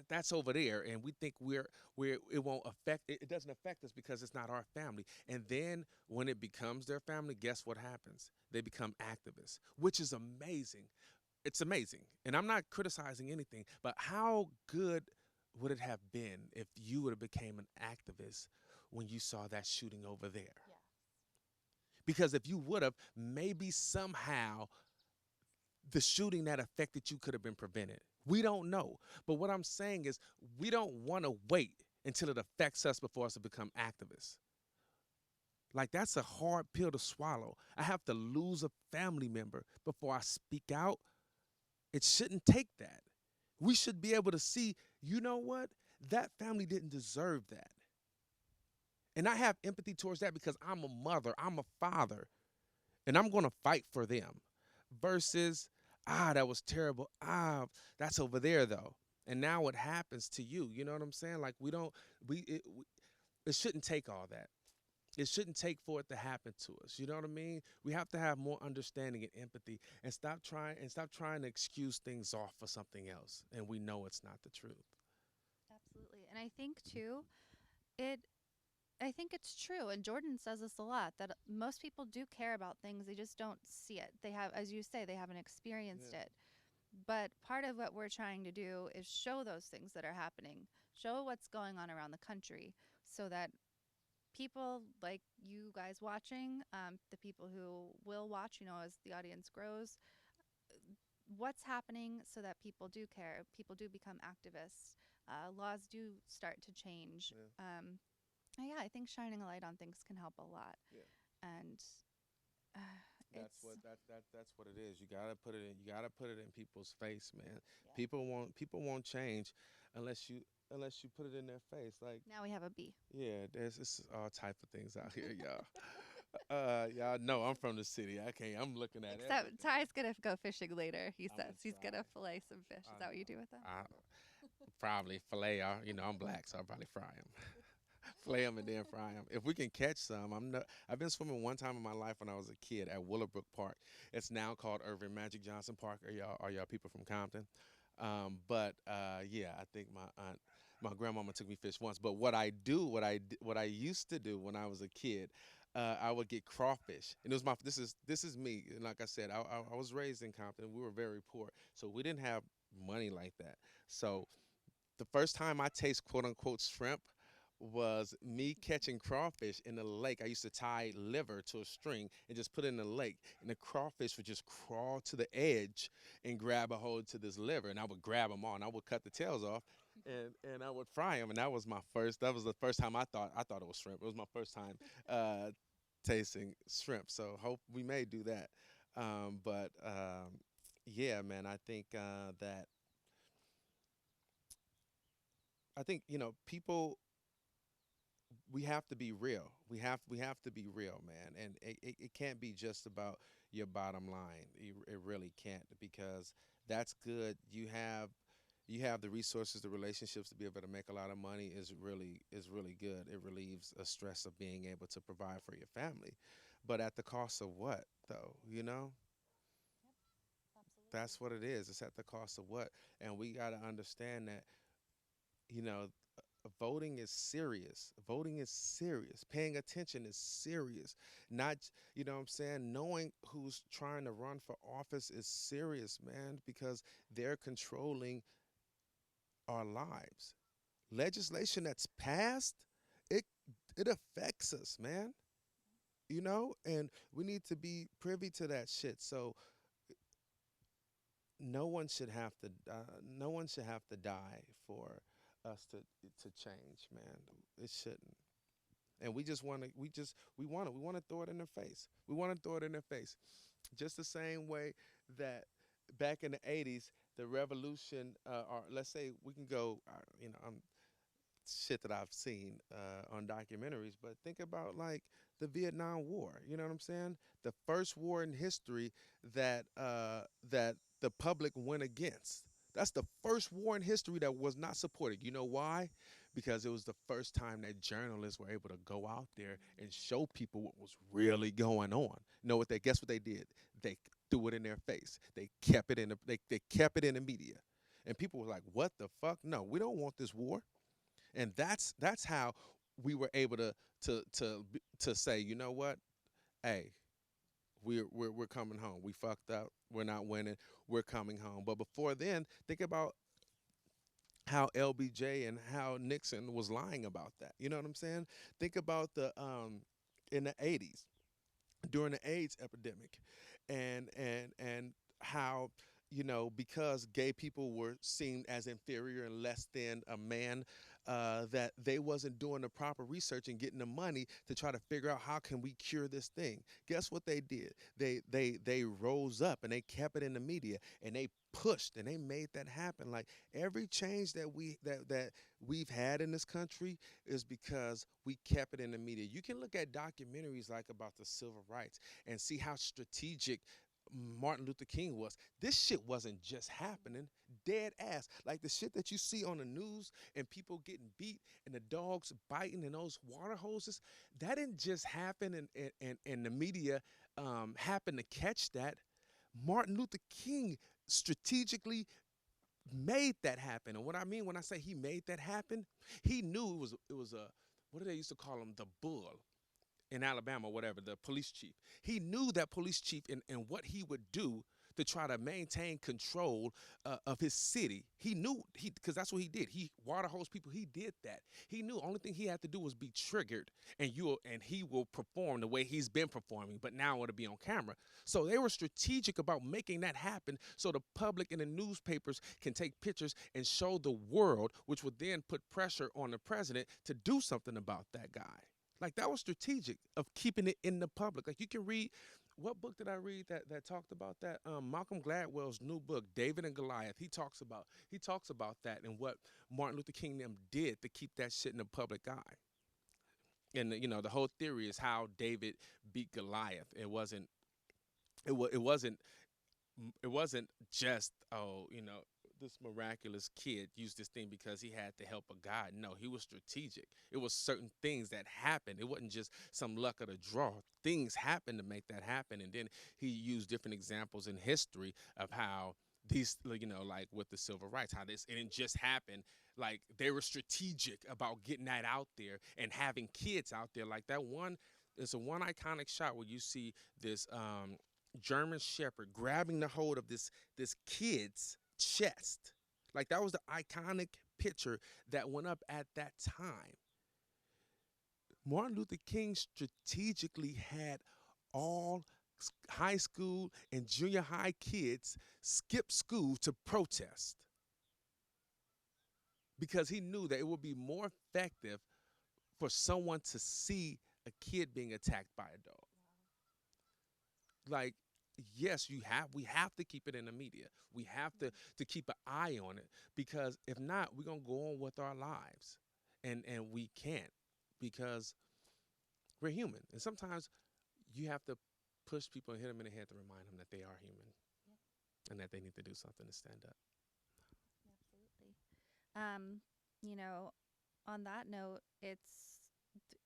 That's over there, and we think we're it won't affect it. It doesn't affect us because it's not our family. And then when it becomes their family, guess what happens? They become activists, which is amazing. It's amazing, and I'm not criticizing anything, but how good would it have been if you would have became an activist when you saw that shooting over there? Yes. Because if you would have, maybe somehow the shooting that affected you could have been prevented. We don't know. But what I'm saying is, we don't want to wait until it affects us before us to become activists. Like, that's a hard pill to swallow. I have to lose a family member before I speak out. It shouldn't take that. We should be able to see, you know what? That family didn't deserve that. And I have empathy towards that because I'm a mother, I'm a father, and I'm going to fight for them versus, that was terrible. That's over there though. And now what happens to you? You know what I'm saying? Like, we don't, it shouldn't take all that. It shouldn't take for it to happen to us. You know what I mean? We have to have more understanding and empathy and stop trying to excuse things off for something else. And we know it's not the truth. Absolutely. And I think too, it I think it's true, and Jordan says this a lot, that most people do care about things, they just don't see it. They have, as you say, they haven't experienced Yeah. it. But part of what we're trying to do is show those things that are happening, show what's going on around the country, so that people like you guys watching, the people who will watch, as the audience grows, what's happening so that people do care, people do become activists, laws do start to change. Yeah. Yeah, I think shining a light on things can help a lot. Yeah. And That's it's, what that's what it is. You gotta put it in people's face, man. yeah. People won't change unless you put it in their face. Like, Now we have a B. yeah, there's this all type of things out here, y'all. Y'all know I'm from the city. I'm looking at Except everything. Ty's gonna go fishing later. He I'm says gonna he's try. gonna fillet some fish. I Is that what you know. do with them? I probably fillet. I'm black, so I'll probably fry them. Flay them and then fry them. If we can catch some, I've been swimming one time in my life when I was a kid at Willowbrook Park. It's now called Irving Magic Johnson Park. Are y'all people from Compton? But yeah, I think my grandmama took me fish once. But what I used to do when I was a kid, I would get crawfish, and it was this is me. And like I said, I was raised in Compton. We were very poor, so we didn't have money like that. So the first time I taste quote unquote shrimp was me catching crawfish in the lake. I used to tie liver to a string and just put it in the lake, and the crawfish would just crawl to the edge and grab a hold to this liver, and I would grab them all, and I would cut the tails off, and I would fry them, and that was my first. That was the first time I thought it was shrimp. It was my first time uh, tasting shrimp. So hope we may do that, but. Yeah, man. I think people, we have to be real. We have to be real, man. And it can't be just about your bottom line. It really can't, because that's good. You have the resources, the relationships to be able to make a lot of money is really good. It relieves a stress of being able to provide for your family. But at the cost of what, though? That's what it is. It's at the cost of what? And we got to understand that, you know, voting is serious. Voting is serious. Paying attention is serious. Not, what I'm saying, knowing who's trying to run for office is serious, man, because they're controlling our lives. Legislation that's passed, it it affects us, man. And we need to be privy to that shit. So no one should have to die for us to change, man. It shouldn't. And we just want to we want to throw it in their face. We want to throw it in their face, just the same way that back in the 80s, the revolution, or let's say we can go, shit that I've seen on documentaries, but think about like the Vietnam War. You know what I'm saying? The first war in history that the public went against. That's the first war in history that was not supported. You know why? Because it was the first time that journalists were able to go out there and show people what was really going on. Know what they guess what they did? They threw it in their face. They kept it in the media. And people were like, "What the fuck? No, we don't want this war." And that's how we were able to say, you know what, hey, we're coming home. We fucked up. We're not winning. We're coming home. But before then, think about how LBJ and how Nixon was lying about that. You know what I'm saying? Think about the in the 80s during the AIDS epidemic, and how, because gay people were seen as inferior and less than a man, that they wasn't doing the proper research and getting the money to try to figure out how can we cure this thing. Guess what they did? They rose up and they kept it in the media, and they pushed and they made that happen. Like every change that we've had in this country is because we kept it in the media. You can look at documentaries like about the civil rights and see how strategic Martin Luther King was. This shit wasn't just happening dead ass. Like the shit that you see on the news and people getting beat and the dogs biting and those water hoses, that didn't just happen, and the media happened to catch that. Martin Luther King strategically made that happen. And what I mean when I say he made that happen, he knew it was a, what do they used to call him, the bull in Alabama, whatever, the police chief. He knew that police chief, and what he would do to try to maintain control of his city. He knew, because that's what he did. He water hose people. He did that. He knew only thing he had to do was be triggered, and he will perform the way he's been performing. But now it'll be on camera. So they were strategic about making that happen, so the public and the newspapers can take pictures and show the world, which would then put pressure on the president to do something about that guy. Like that was strategic of keeping it in the public. Like you can read, what book did I read that talked about that? Malcolm Gladwell's new book, David and Goliath. He talks about that and what Martin Luther King them did to keep that shit in the public eye. And the whole theory is how David beat Goliath. It wasn't just, this miraculous kid used this thing because he had the help of God. No, he was strategic. It was certain things that happened. It wasn't just some luck of the draw. Things happened to make that happen. And then he used different examples in history of how these, like with the civil rights, how this, it didn't just happen. Like they were strategic about getting that out there and having kids out there. Like that one, it's a one iconic shot where you see this German Shepherd grabbing the hold of this kid's chest. Like that was the iconic picture that went up at that time. Martin Luther King strategically had all high school and junior high kids skip school to protest because he knew that it would be more effective for someone to see a kid being attacked by a dog. Like yes, we have to keep it in the media. We have to keep an eye on it, because if not, we're gonna go on with our lives, and we can't, because we're human, and sometimes you have to push people and hit them in the head to remind them that they are human Yeah, and that they need to do something to stand up. absolutely. Um, you know, on that note,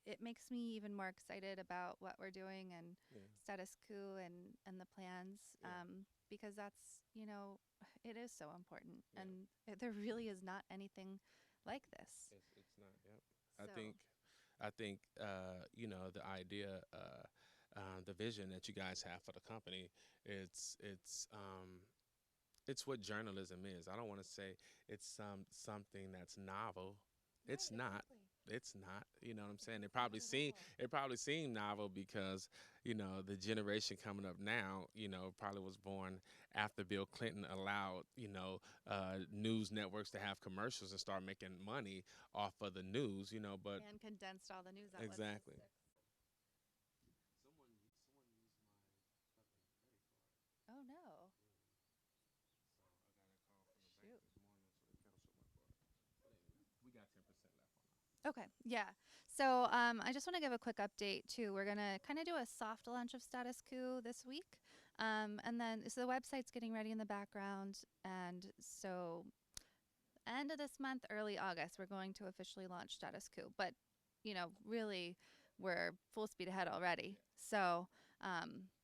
it makes me even more excited about what we're doing and Yeah, status quo and the plans, yeah, because that's, it is so important, yeah. and there really is not anything like this. It's not. Yep. I So think the idea, the vision that you guys have for the company, it's it's um it's what journalism is. I don't want to say it's something that's novel. It's right, not. exactly. It's not. You know what I'm saying? It's not at all. It probably seemed novel because the generation coming up now, probably was born after Bill Clinton allowed news networks to have commercials and start making money off of the news. But And condensed all the news outlets into exactly. six. Oh no. Shoot. We got 10% left on that. Okay, yeah. So I just want to give a quick update too. We're gonna kind of do a soft launch of Status Quo this week, and then so the website's getting ready in the background, and so end of this month, early August, we're going to officially launch Status Quo. But really, we're full speed ahead already. So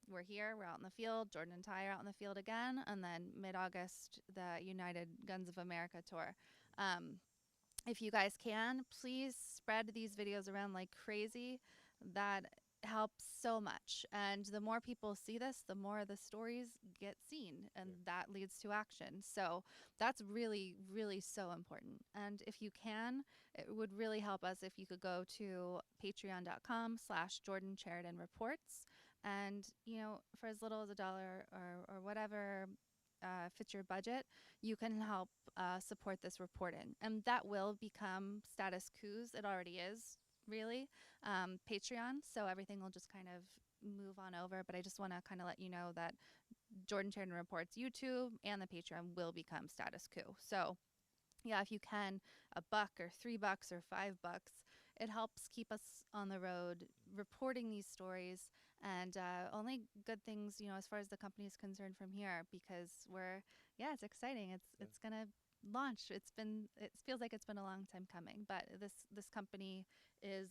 we're here, we're out in the field. Jordan and Ty are out in the field again, and then mid-August, the United Guns of America tour. Um, if you guys can, please spread these videos around like crazy. That helps so much. And the more people see this, the more the stories get seen, and Yeah. that leads to action. So that's really, really so important. And if you can, it would really help us if you could go to patreon.com/Jordan Sheridan Reports. And, for as little as $1 or whatever fits your budget, you can help support this reporting. And that will become Status Quo's. It already is, really, Patreon. So everything will just kind of move on over. But I just want to kind of let you know that Jordan Sheridan Reports YouTube and the Patreon will become Status Quo. So yeah, if you can, $1 or $3 or $5, it helps keep us on the road reporting these stories, and only good things, as far as the company is concerned from here, because yeah, it's exciting. Yeah. It's gonna launch. It feels like it's been a long time coming, but this company is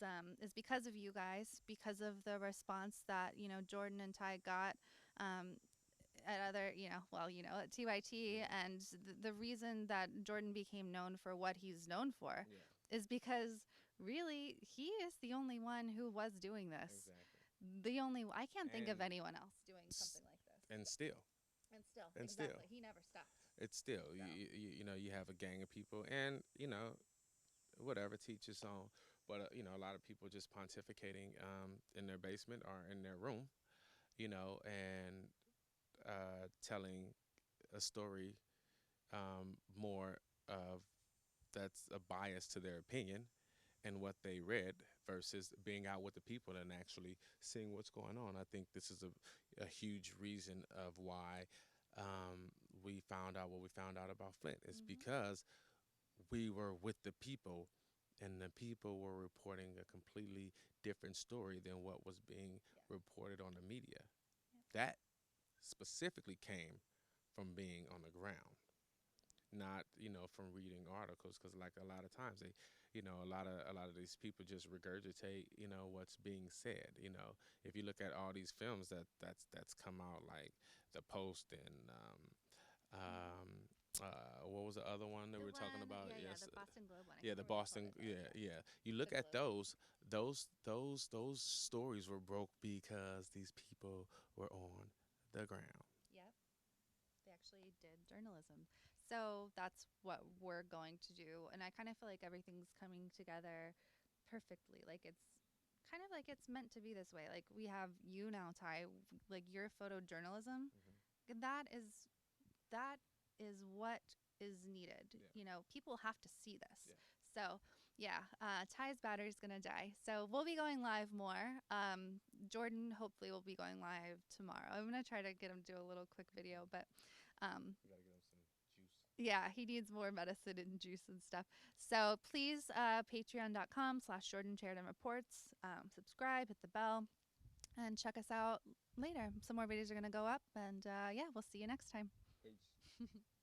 because of you guys, because of the response that Jordan and Ty got. Um, at other, at TYT. Yeah. And the reason that Jordan became known for what he's known for Yeah. is because really he is the only one who was doing this. Exactly. I can't think of And anyone else doing s- something like this. and still, And still, and still, exactly. He never stopped. it's still So, you have a gang of people, and whatever, teach his own. But a lot of people just pontificating in their basement or in their room, and telling a story more of that's a bias to their opinion and what they read versus being out with the people and actually seeing what's going on. I think this is a huge reason of why we found out what we found out about Flint. It's hmm because we were with the people, and the people were reporting a completely different story than what was being yeah. reported on the media. Yep. That specifically came from being on the ground, not from reading articles, because like a lot of times they a lot of these people just regurgitate what's being said. If you look at all these films that's come out, like The Post and um what was the other one that we were talking about? Yeah, Yes, the Boston Globe one. I yeah, can't the remember what they called Boston. it though. Yeah, Yeah, yeah. You the look at Globe. those stories were broke because these people were on the ground. Yep. They actually did journalism. So that's what we're going to do. And I kind of feel like everything's coming together perfectly. Like it's kind of like it's meant to be this way. Like we have you now, Ty, like your photojournalism. Hmm. That is that is what is needed. Yeah, People have to see this. yeah, So Yeah, Ty's battery's gonna die, so we'll be going live more. Jordan hopefully will be going live tomorrow. I'm gonna try to get him to do a little quick video, but um, We gotta get him some juice. yeah, he needs more medicine and juice and stuff. So please, patreon.com/Jordan Sheridan Reports. Subscribe, hit the bell, and check us out later. Some more videos are gonna go up, and yeah, we'll see you next time. Peace.